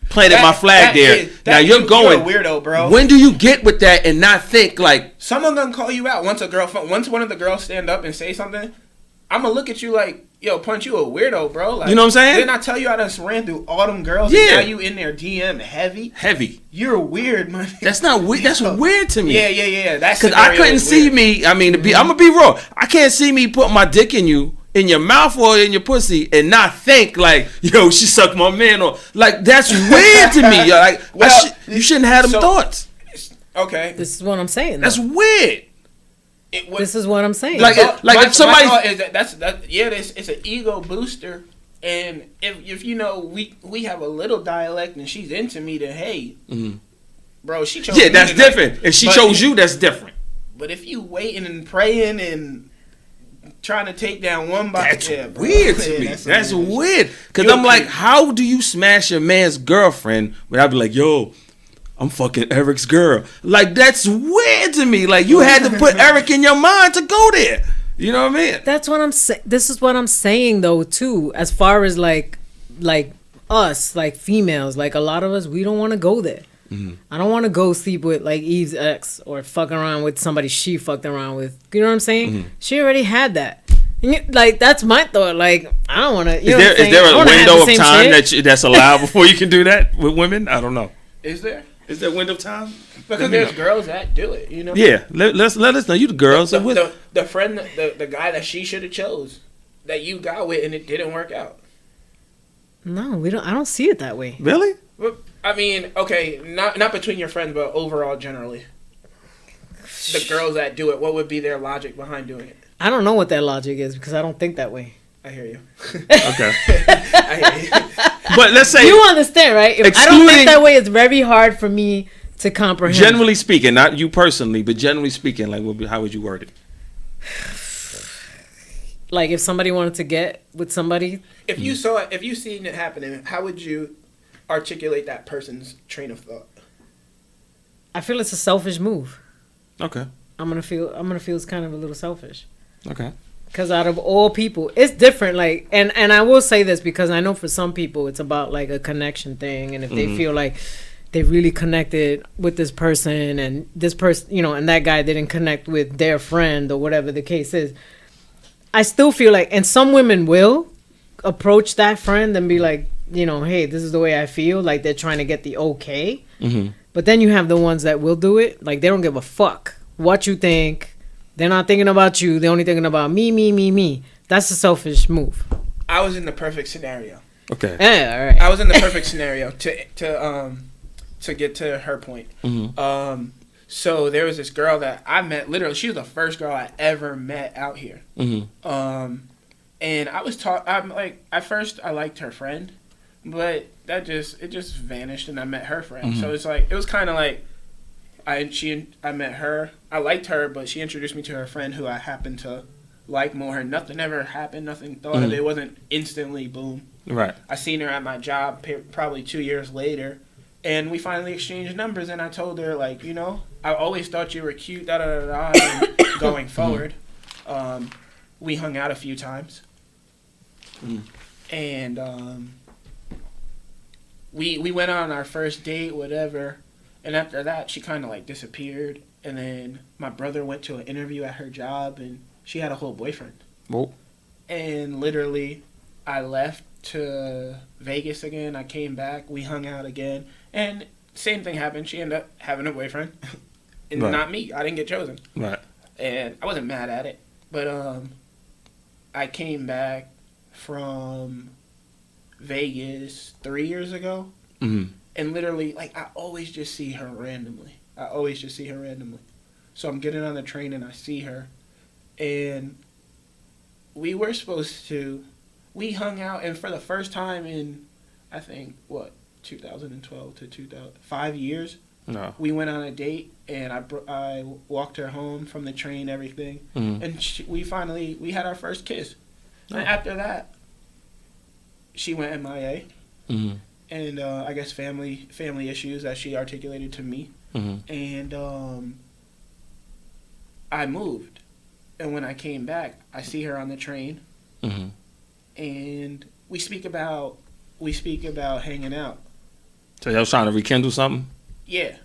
planted my flag there. Now you're going. You're a weirdo, bro. When do you get with that and not think like... Someone gonna call you out once one of the girls stand up and say something. I'm gonna look at you like, yo, Punch, you a weirdo, bro. Like, you know what I'm saying? Didn't I tell you I just ran through all them girls? Yeah. And now you in there DM heavy. You're weird, man. That's not weird. That's weird to me. Yeah. That's because I couldn't see me. I mean, I'm gonna be real. I can't see me put my dick in your mouth or in your pussy and not think like, yo, she sucked my man, or like that's weird to me. Like, you shouldn't have them thoughts. Okay, this is what I'm saying. That's weird. This is what I'm saying. Like if somebody is it's an ego booster, and if you know we have a little dialect and she's into me, then hey, bro, she chose. Yeah, that's different. If she chose you, that's different. But if you waiting and praying and trying to take down one by that's weird to me. That's weird because I'm like, how do you smash your man's girlfriend? But I'd be like, yo, I'm fucking Eric's girl. Like, that's weird to me. Like, you had to put Eric in your mind to go there. You know what I mean? That's what I'm saying. This is what I'm saying, though, too. As far as, like us, like, females. Like, a lot of us, we don't want to go there. Mm-hmm. I don't want to go sleep with, like, Eve's ex or fuck around with somebody she fucked around with. You know what I'm saying? Mm-hmm. She already had that. Like, that's my thought. Like, I don't want to... Is there a window of time that's allowed before you can do that with women? I don't know. Is there? Is there a window of time? Because there's girls that do it, you know. Yeah, let us know. You the girls. The friend, the guy that she should have chose, that you got with, and it didn't work out. No, we don't. I don't see it that way. Really? I mean, okay, not between your friends, but overall, generally, the girls that do it, what would be their logic behind doing it? I don't know what that logic is because I don't think that way. I hear you. Okay. I hear you. But let's say you understand, right? If I don't think that way, it's very hard for me to comprehend. Generally speaking, not you personally, but generally speaking, like, how would you word it? Like, if somebody wanted to get with somebody, if you saw it, if you seen it happening, how would you articulate that person's train of thought? I feel it's a selfish move. Okay. I'm gonna feel it's kind of a little selfish. Okay. Because out of all people, it's different. Like, and I will say this because I know for some people it's about like a connection thing, and if they feel like they really connected with this person, and this person, you know, and that guy didn't connect with their friend or whatever the case is, I still feel like, and some women will approach that friend and be like, you know, hey, this is the way I feel. Like they're trying to get the okay. Mm-hmm. But then you have the ones that will do it. Like they don't give a fuck what you think. They're not thinking about you. They're only thinking about me. That's a selfish move. I was in the perfect scenario. Okay. Yeah, all right. I was in the perfect scenario to get to her point. Mm-hmm. So there was this girl that I met. Literally, she was the first girl I ever met out here. Mm-hmm. And I was I'm like, at first I liked her friend, but it just vanished, and I met her friend. Mm-hmm. So it's like, it was kind of like, I met her. I liked her, but she introduced me to her friend who I happened to like more. And nothing ever happened. Nothing thought of it. It wasn't instantly boom. Right. I seen her at my job probably 2 years later, and we finally exchanged numbers. And I told her, like, you know, I always thought you were cute. Da da da da. And going forward, we hung out a few times, and we went on our first date, whatever. And after that, she kind of like disappeared. And then my brother went to an interview at her job, and she had a whole boyfriend. Whoa. And literally, I left to Vegas again. I came back. We hung out again. And same thing happened. She ended up having a boyfriend. And not me. I didn't get chosen. Right. And I wasn't mad at it. But I came back from Vegas 3 years ago. Mm-hmm. And literally, like, I always just see her randomly. So I'm getting on the train and I see her. And we were supposed to, we hung out, and for the first time in, I think, 2012 to 5 years, no, we went on a date, and I walked her home from the train, everything. Mm-hmm. And we had our first kiss. Oh. And after that, she went MIA. Mm-hmm. and I guess family issues that she articulated to me. And I moved, and when I came back, I see her on the train, and we speak about hanging out. So y'all was trying to rekindle something? Yeah.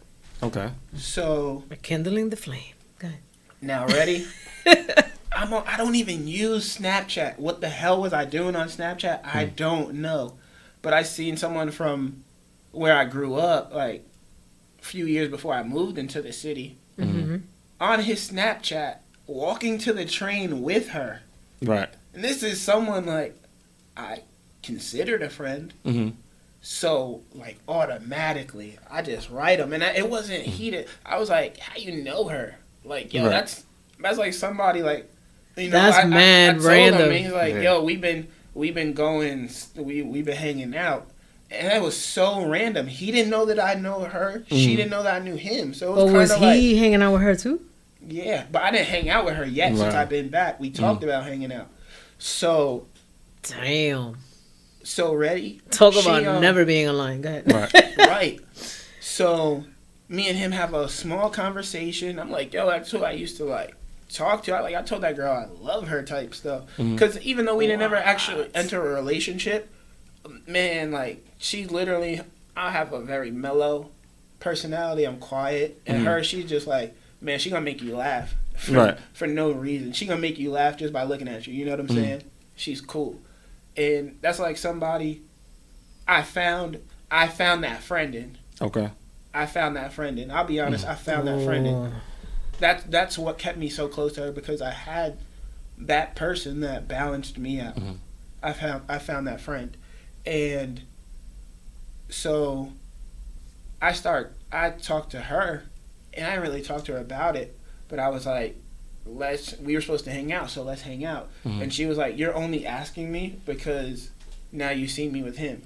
Okay. So Rekindling the flame. Go ahead. now ready? I don't even use Snapchat. What the hell was I doing on Snapchat? I don't know. But I seen someone from where I grew up, like a few years before I moved into the city, on his Snapchat, walking to the train with her. Right. And this is someone like I considered a friend. So like automatically, I just write him, and it wasn't heated. I was like, "How you know her?" Like, yo, Right. that's like somebody like, you know, That's mad I told random. him, and he's like, Yeah. "Yo, we've been going, we've been hanging out." And it was so random. He didn't know that I know her. She didn't know that I knew him. So it was But was kind of he like, hanging out with her too? yeah. But I didn't hang out with her yet since Right. I've been back. We talked about hanging out. So Damn. ready? Talk She, about never being aligned. Go ahead. Right. Right. So me and him have a small conversation. I'm like, yo, that's who I used to like talk to. I told that girl I love her type stuff. Because even though we didn't ever actually enter a relationship, man, like she literally, I have a very mellow personality. I'm quiet, and her, she's just like, man, she gonna make you laugh for no reason. She gonna make you laugh just by looking at you. You know what I'm saying? She's cool, and that's like somebody I found that friend in. Okay. I found that friend in. I'll be honest, I found that friend in. That's what kept me so close to her, because I had that person that balanced me out. I found that friend. And so I talked to her, and I didn't really talk to her about it, but I was like, we were supposed to hang out, so let's hang out. And she was like, you're only asking me because now you see me with him.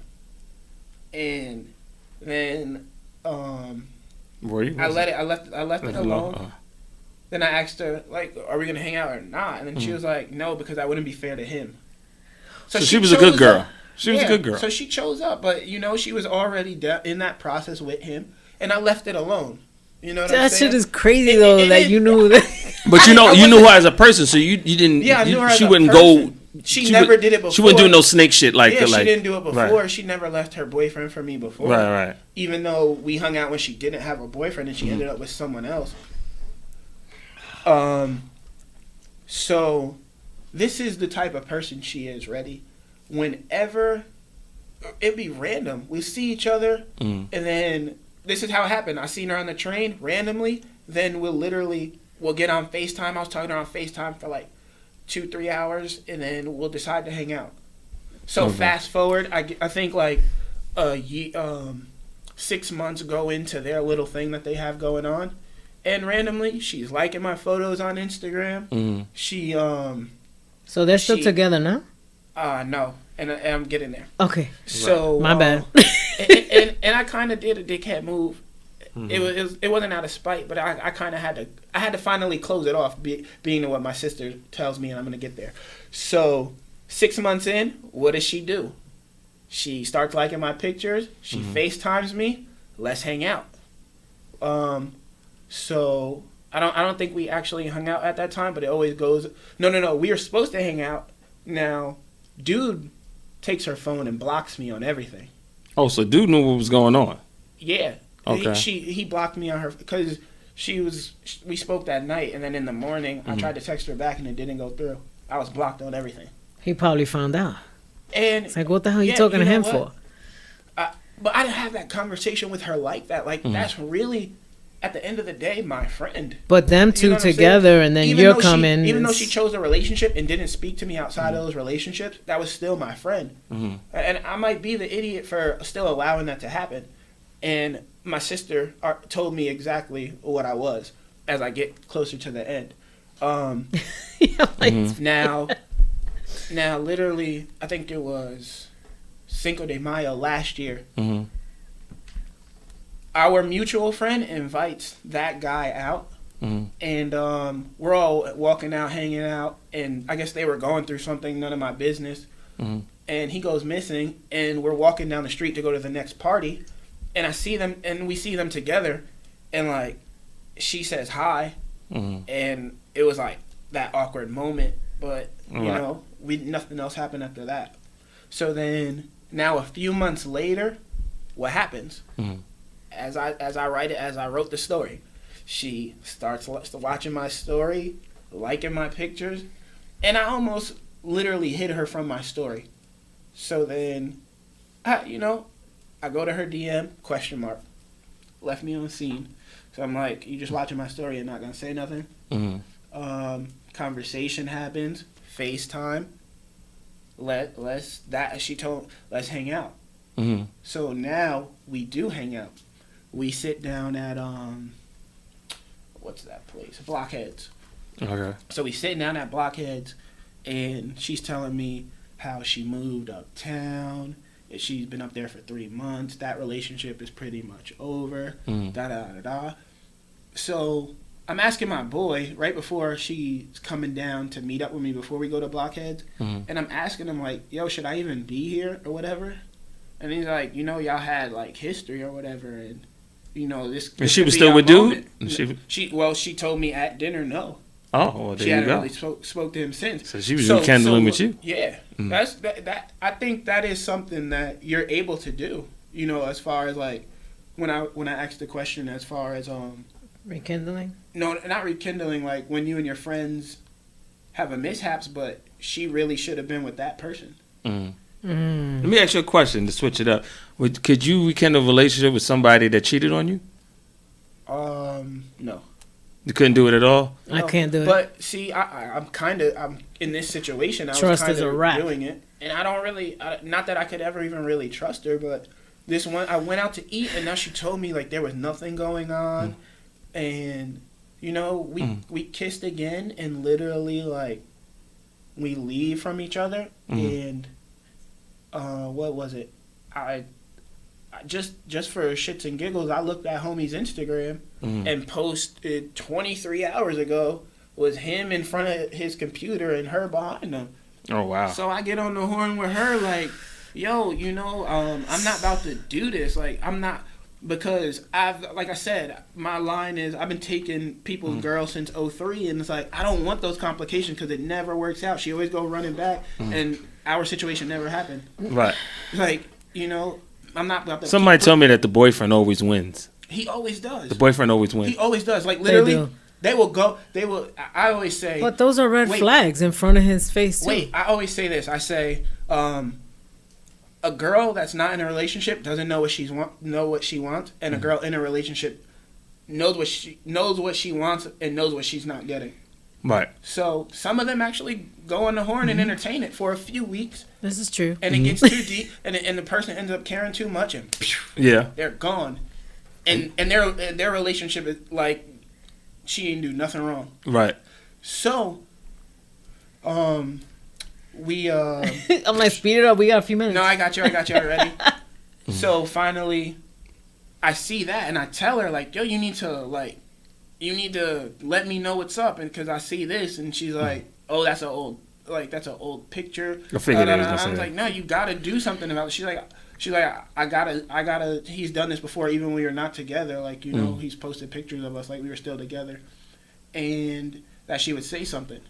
And then Were you? I left it alone. Then I asked her, like, are we gonna hang out or not? And then she was like, no, because I wouldn't be fair to him. So she was a good chose girl. up. She was a good girl. So she chose up, but you know, she was already in that process with him, and I left it alone. You know what I'm That saying? shit is crazy though. That you knew that. But you knew her as a person, so you didn't. Yeah, I knew her as she a wouldn't person. go. She never did it before. She wouldn't do no snake shit like yeah, that. she Like, didn't do it before. Right. She never left her boyfriend for me before. Right. Even though we hung out when she didn't have a boyfriend and she ended up with someone else. So this is the type of person she is, ready? Whenever it'd be random. We see each other and then this is how it happened. I seen her on the train randomly, then we'll get on FaceTime. I was talking to her on FaceTime for like 2-3 hours, and then we'll decide to hang out. So fast forward, I think like 6 months go into their little thing that they have going on, and randomly she's liking my photos on Instagram. She So they're still together now? no, and I'm getting there. Okay. So My bad. and I kind of did a dickhead move. It wasn't out of spite, but I kind of had to finally close it off, being what my sister tells me, and I'm gonna get there. So 6 months in, what does she do? She starts liking my pictures. She FaceTimes me. Let's hang out. So I don't think we actually hung out at that time, but it always goes. No. We were supposed to hang out. Now, dude takes her phone and blocks me on everything. Oh, so dude knew what was going on. Yeah. Okay. He blocked me on her because we spoke that night, and then in the morning I tried to text her back and it didn't go through. I was blocked on everything. He probably found out. And It's like, what the hell are you talking to him for? But I didn't have that conversation with her like that. Like that's really, at the end of the day, my friend. But them You two know what I'm together, saying? and then Even you're though coming. even though she chose a relationship and didn't speak to me outside of those relationships, that was still my friend. And I might be the idiot for still allowing that to happen. And my sister told me exactly what I was as I get closer to the end. Now, literally, I think it was Cinco de Mayo last year. Our mutual friend invites that guy out, and we're all walking out, hanging out, and I guess they were going through something, none of my business. and he goes missing, and we're walking down the street to go to the next party, and I see them, and we see them together, and like she says hi, and it was like that awkward moment, but you know, nothing else happened after that. So then now a few months later, what happens? As I wrote the story, she starts watching my story, liking my pictures, and I almost literally hid her from my story. So then, I go to her DM, ? Left me on scene. So I'm like, you just watching my story and not gonna say nothing? Conversation happens, FaceTime. Let's hang out. So now we do hang out. We sit down at what's that place? Blockheads. Okay. So we sitting down at Blockheads, and she's telling me how she moved uptown. And she's been up there for 3 months. That relationship is pretty much over. Da da da da. So I'm asking my boy right before she's coming down to meet up with me before we go to Blockheads, and I'm asking him like, "Yo, should I even be here or whatever?" And he's like, "Y'all had like history or whatever, and this." And she was still with dude. She told me at dinner no. Oh, well, there she you hadn't go. really spoke to him since. So she was rekindling with you. Yeah, that's that. I think that is something that you're able to do. As far as like when I asked the question, as far as rekindling. No, not rekindling. Like when you and your friends have a mishaps, but she really should have been with that person. Let me ask you a question to switch it up. Could you rekindle a relationship with somebody that cheated on you? No. You couldn't do it at all? I can't do it. But see, I'm in this situation. I Trust was is a kind of wrap. doing it, and I don't really. Not that I could ever even really trust her, but this one, I went out to eat, and now she told me like there was nothing going on, and we kissed again, and literally like we leave from each other, and what was it? I just for shits and giggles, I looked at homie's Instagram and posted 23 hours ago was him in front of his computer and her behind him. Oh, wow. So I get on the horn with her like, yo, I'm not about to do this. Like, I'm not, because like I said, my line is I've been taking people's girls since 2003, and it's like, I don't want those complications because it never works out. She always go running back, and our situation never happened. Right. Like, I'm not about to. Somebody told me that the boyfriend always wins. He always does. The boyfriend always wins. He always does. Like, literally, They I always say. But those are red flags in front of his face, too. Wait, I always say this. I say, a girl that's not in a relationship doesn't know what she wants, and a girl in a relationship knows what she wants and knows what she's not getting. Right. So some of them actually go on the horn and entertain it for a few weeks. This is true. And it gets too deep, and the person ends up caring too much, and they're gone. And their relationship is like, she ain't do nothing wrong. Right. So, we I'm like, speed it up. We got a few minutes. No, I got you already. So finally, I see that, and I tell her like, yo, you need to let me know what's up, and because I see this, and she's like, oh, that's an old picture. I figured I was like, no, you gotta do something about it. She's like, I gotta. He's done this before, even when we were not together. Like, he's posted pictures of us like we were still together, and that she would say something.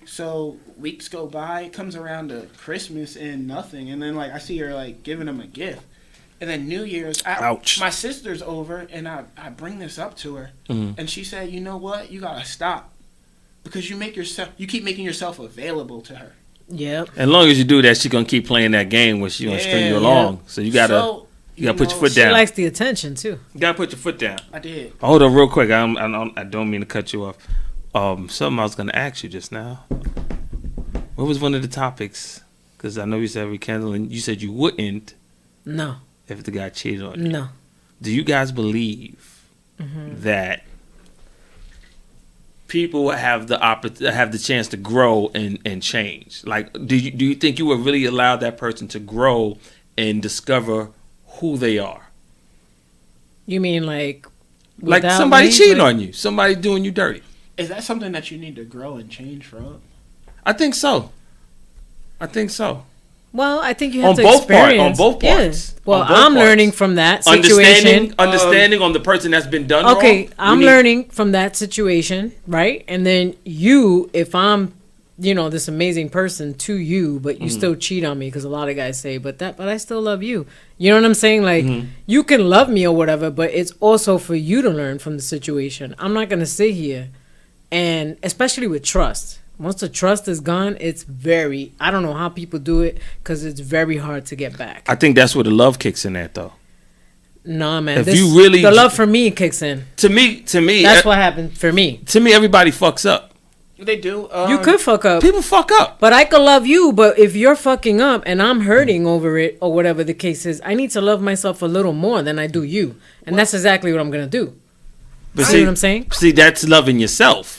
So weeks go by, it comes around to Christmas and nothing, and then like I see her like giving him a gift, and then New Year's, ouch. My sister's over, and I bring this up to her, and she said, you know what, you gotta stop, because you keep making yourself available to her. Yep. As long as you do that, she's gonna keep playing that game where she's gonna string you along. So you gotta put your foot down. She likes the attention too. You gotta put your foot down. I did. Hold on, real quick. I don't mean to cut you off. Something I was gonna ask you just now. What was one of the topics? Because I know you said rekindling. You said you wouldn't. No. If the guy cheated on you. No. Do you guys believe that people have the chance to grow and change? Like, do you think you would really allow that person to grow and discover who they are? You mean like somebody cheating on you, somebody doing you dirty? Is that something that you need to grow and change from? I think so. Well, I think you have On to both experience. on both parts. Yeah. Well, On both I'm parts. learning from that situation. Understanding on the person that's been done Okay, wrong. I'm learning from that situation, right? And then you, if I'm, this amazing person to you, but you still cheat on me, because a lot of guys say, but I still love you. You know what I'm saying? Like, you can love me or whatever, but it's also for you to learn from the situation. I'm not gonna sit here, and especially with trust. Once the trust is gone, it's I don't know how people do it, because it's very hard to get back. I think that's where the love kicks in at, though. Nah, man. If you really- the love for me kicks in. To me, That's what happened for me. To me, everybody fucks up. They do. You could fuck up. People fuck up. But I could love you, but if you're fucking up and I'm hurting over it or whatever the case is, I need to love myself a little more than I do you. And that's exactly what I'm going to do. But See what I'm saying? See, that's loving yourself.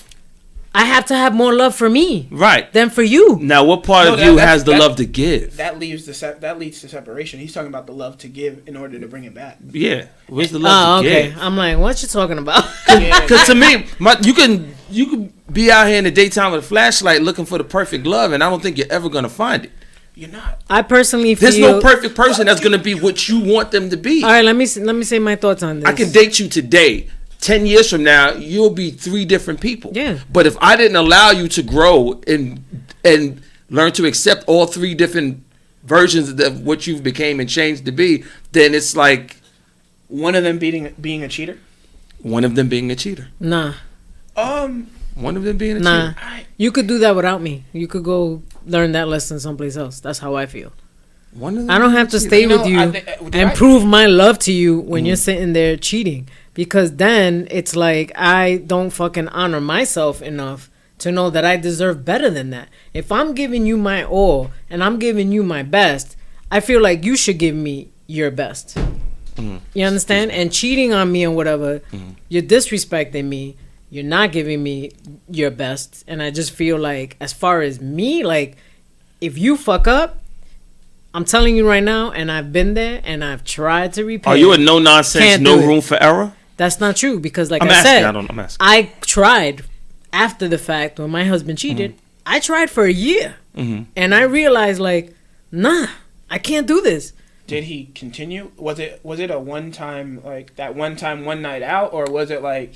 I have to have more love for me Right. than for you. Now, what part No, of you that's- has the that- love to give? That leads to separation. He's talking about the love to give in order to bring it back. Yeah. Where's the love to okay. give? I'm like, what you talking about? Because to me, you can be out here in the daytime with a flashlight looking for the perfect love, and I don't think you're ever going to find it. You're not. I personally feel... There's no perfect person that's going to be what you want them to be. All right, let me say my thoughts on this. I can date you today. 10 years from now, you'll be 3 different people. Yeah. But if I didn't allow you to grow and learn to accept all 3 different versions of what you became and changed to be, then it's like One of them being a cheater. one of them being a cheater. Nah. One of them being a Nah. cheater. You could do that without me. You could go learn that lesson someplace else. That's how I feel. One of them I don't being have a to cheater. stay You know, with you I think- and prove my love to you when you're sitting there cheating, because then it's like I don't fucking honor myself enough to know that I deserve better than that. If I'm giving you my all and I'm giving you my best, I feel like you should give me your best. You understand? And cheating on me and whatever, you're disrespecting me. You're not giving me your best. And I just feel like, as far as me, like, if you fuck up, I'm telling you right now, and I've been there, and I've tried to repair. Are you a no nonsense, Can't no do it. room for error? That's not true, because like I'm I asking, said, I'm asking. I tried after the fact when my husband cheated. I tried for a year, and I realized like, nah, I can't do this. Did he continue? Was it a one time, like that one time, one night out, or was it like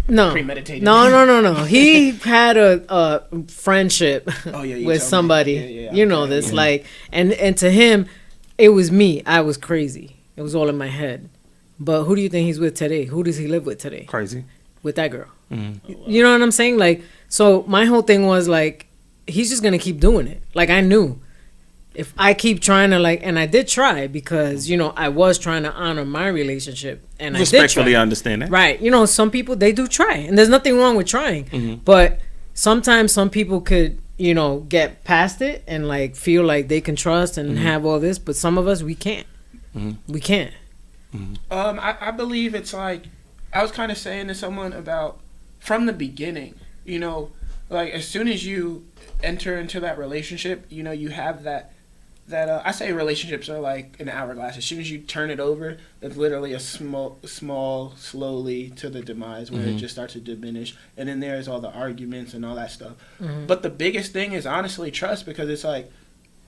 No. premeditated? No. He had a friendship Oh, yeah, you with told me. somebody. Yeah, You know okay. this, like, and to him, it was me. I was crazy. It was all in my head. But who do you think he's with today? Who does he live with today? Crazy. With that girl. You know what I'm saying? Like, so my whole thing was like, he's just gonna keep doing it. Like, I knew if I keep trying to, like, and I did try, because I was trying to honor my relationship, and Respectfully, I did try. I understand that. Right. Some people, they do try, and there's nothing wrong with trying. But sometimes some people could, get past it and like feel like they can trust and have all this, but some of us, we can't. We can't. I believe it's like, I was kind of saying to someone about from the beginning, like as soon as you enter into that relationship, you have that I say relationships are like an hourglass. As soon as you turn it over, it's literally a small, slowly to the demise where it just starts to diminish. And then there's all the arguments and all that stuff. But the biggest thing is honestly trust, because it's like,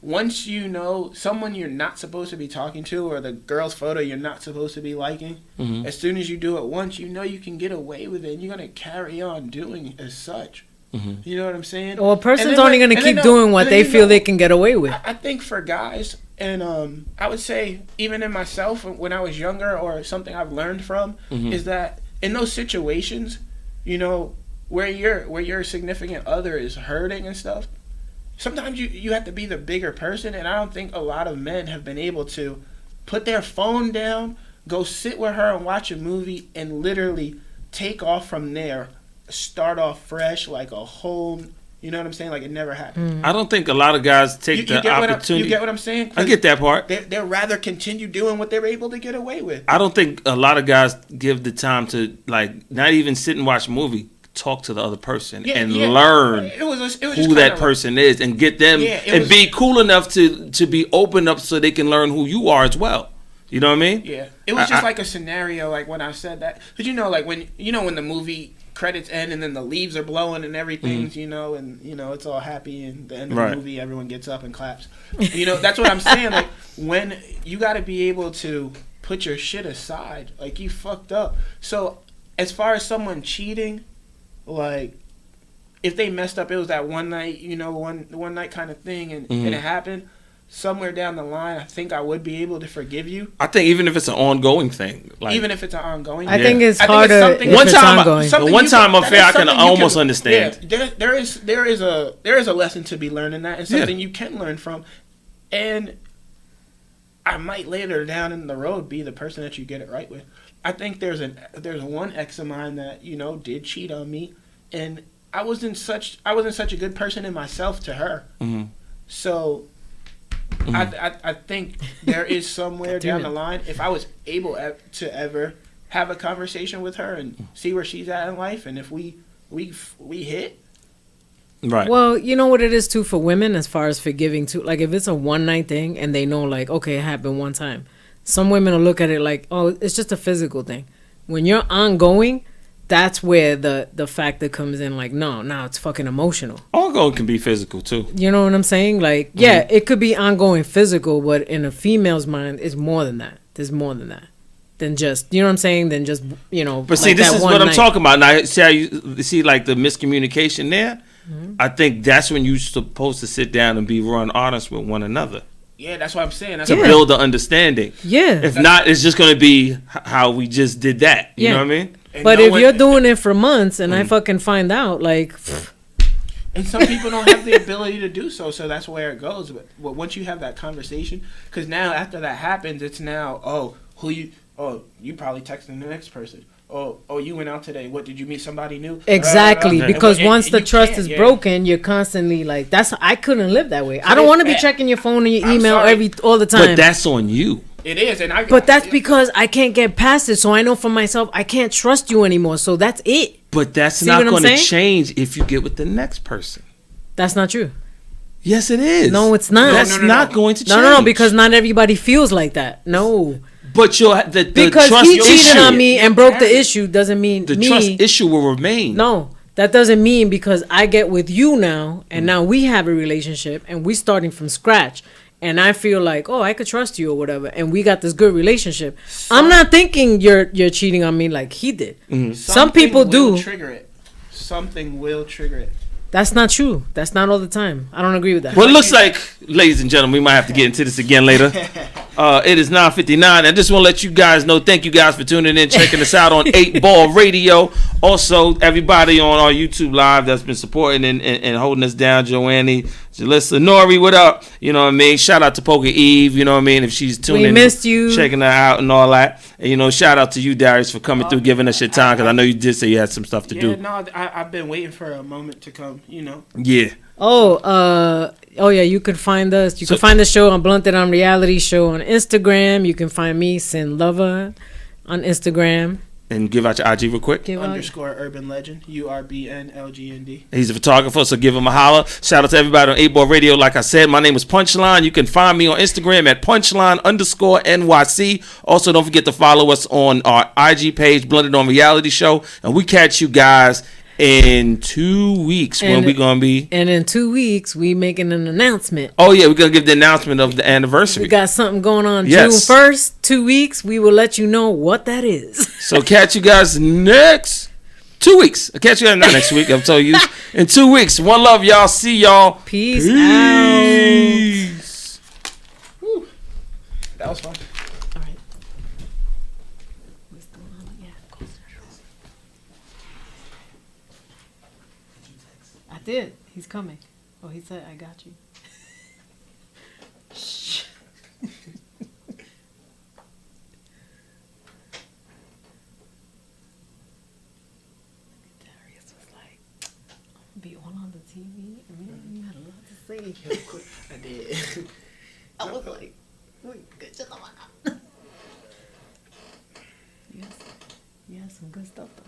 once you know someone you're not supposed to be talking to, or the girl's photo you're not supposed to be liking, as soon as you do it once, you can get away with it, and you're going to carry on doing it as such. You know what I'm saying? Well, a person's only going to keep doing what they feel they can get away with. I think for guys, and I would say even in myself when I was younger, or something I've learned from, is that in those situations, where your significant other is hurting and stuff, sometimes you have to be the bigger person, and I don't think a lot of men have been able to put their phone down, go sit with her and watch a movie, and literally take off from there, start off fresh, like a whole, you know what I'm saying? Like it never happened. I don't think a lot of guys take the opportunity. You get what I'm saying? I get that part. They'd rather continue doing what they're able to get away with. I don't think a lot of guys give the time to, like, not even sit and watch a movie, talk to the other person learn who that person is, and get them and be cool enough to be open up so they can learn who you are as well. You know what I mean? Yeah. It was just like a scenario, like when I said that. Because like when the movie credits end and then the leaves are blowing and everything's, you know, and, you know, it's all happy and the end of the movie, everyone gets up and claps. You know, that's what I'm saying. Like, when you got to be able to put your shit aside, like, you fucked up. So, as far as someone cheating, like, if they messed up, it was that one night, you know, one night kind of thing, and it happened. Somewhere down the line, I think I would be able to forgive you. I think even if it's an ongoing thing, like, even if it's an ongoing, I think it's harder. One time, I'm affair, I can almost understand. Yeah, there is a lesson to be learned in that, and something you can learn from. And I might later down in the road be the person that you get it right with. I think there's one ex of mine that, you know, did cheat on me, and I wasn't such a good person in myself to her. So. I think there is somewhere down the line, if I was able to ever have a conversation with her and see where she's at in life, and if we hit. Right. Well, you know what it is too for women as far as forgiving too. Like, if it's a one night thing and they know, like, okay, it happened one time. Some women will look at it like, oh, it's just a physical thing. When you're ongoing, that's where the factor comes in. Like, no, now it's fucking emotional. Ongoing can be physical too. You know what I'm saying? Like, yeah, it could be ongoing physical, but in a female's mind, it's more than that. There's more than that. Than just, you know what I'm saying? Than just, you know. But see, this is what I'm talking about. Now, see how you see, like, the miscommunication there? I think that's when you're supposed to sit down and be run honest with one another. Yeah, that's what I'm saying. That's to build the understanding. Yeah. If not, it's just going to be how we just did that. You know what I mean? But if you're doing it for months and I fucking find out, like... And some people don't have the ability to do so, so that's where it goes. But once you have that conversation, because now after that happens, it's now, you probably texting the next person. Oh, you went out today. What, did you meet somebody new? Exactly, because once the trust is broken, you're constantly like, I couldn't live that way. I don't want to be checking your phone and your email all the time. But that's on you. It is, but that's because I can't get past it. So I know for myself, I can't trust you anymore. So that's it. But that's not going to change if you get with the next person. That's not true. Yes, it is. No, it's not. That's not going to change. No, because not everybody feels like that. No. But the because trust he cheated on me and broke the issue doesn't mean the trust issue will remain. No, that doesn't mean because I get with you now and now we have a relationship and we starting from scratch. And I feel like, oh, I could trust you or whatever, and we got this good relationship. I'm not thinking you're cheating on me like he did. Some people do. Trigger it. Something will trigger it. That's not true. That's not all the time. I don't agree with that. Well, it looks like, ladies and gentlemen, we might have to get into this again later. It is 9:59. I just want to let you guys know, thank you guys for tuning in, checking us out on 8 Ball Radio. Also, everybody on our YouTube Live that's been supporting and holding us down, Joanne, Jalissa, Nori, what up? You know what I mean? Shout out to Poker Eve, you know what I mean? If she's tuning in, missed you, checking her out and all that. And, you know, shout out to you, Darius, for coming through, giving us your time, because I know you did say you had some stuff to do. Yeah, no, I've been waiting for a moment to come, you know. Yeah. Oh yeah, you can find us. You can find the show on Blunted on Reality Show on Instagram. You can find me, Sin Lover, on Instagram. And give out your IG real quick. _ Urban Legend, URBNLGND. He's a photographer, so give him a holler. Shout out to everybody on 8 Ball Radio. Like I said, my name is Punchline. You can find me on Instagram at Punchline_NYC. Also, don't forget to follow us on our IG page, Blunted on Reality Show. And we catch you guys in 2 weeks when we gonna be. And in 2 weeks, we making an announcement. Oh yeah, we're gonna give the announcement of the anniversary. We got something going on June 1st, 2 weeks. We will let you know what that is. So catch you guys next 2 weeks. I'll catch you guys not next week. I've told you in 2 weeks. One love, y'all. See y'all. Peace out. Whew. That was fun. Did. He's coming. Oh, he said, I got you. Shh. Darius was like, I'm be on the TV. And you had a lot to say. I did. I was like, wait, good. Shut the fuck up. Yes. You had some good stuff, though.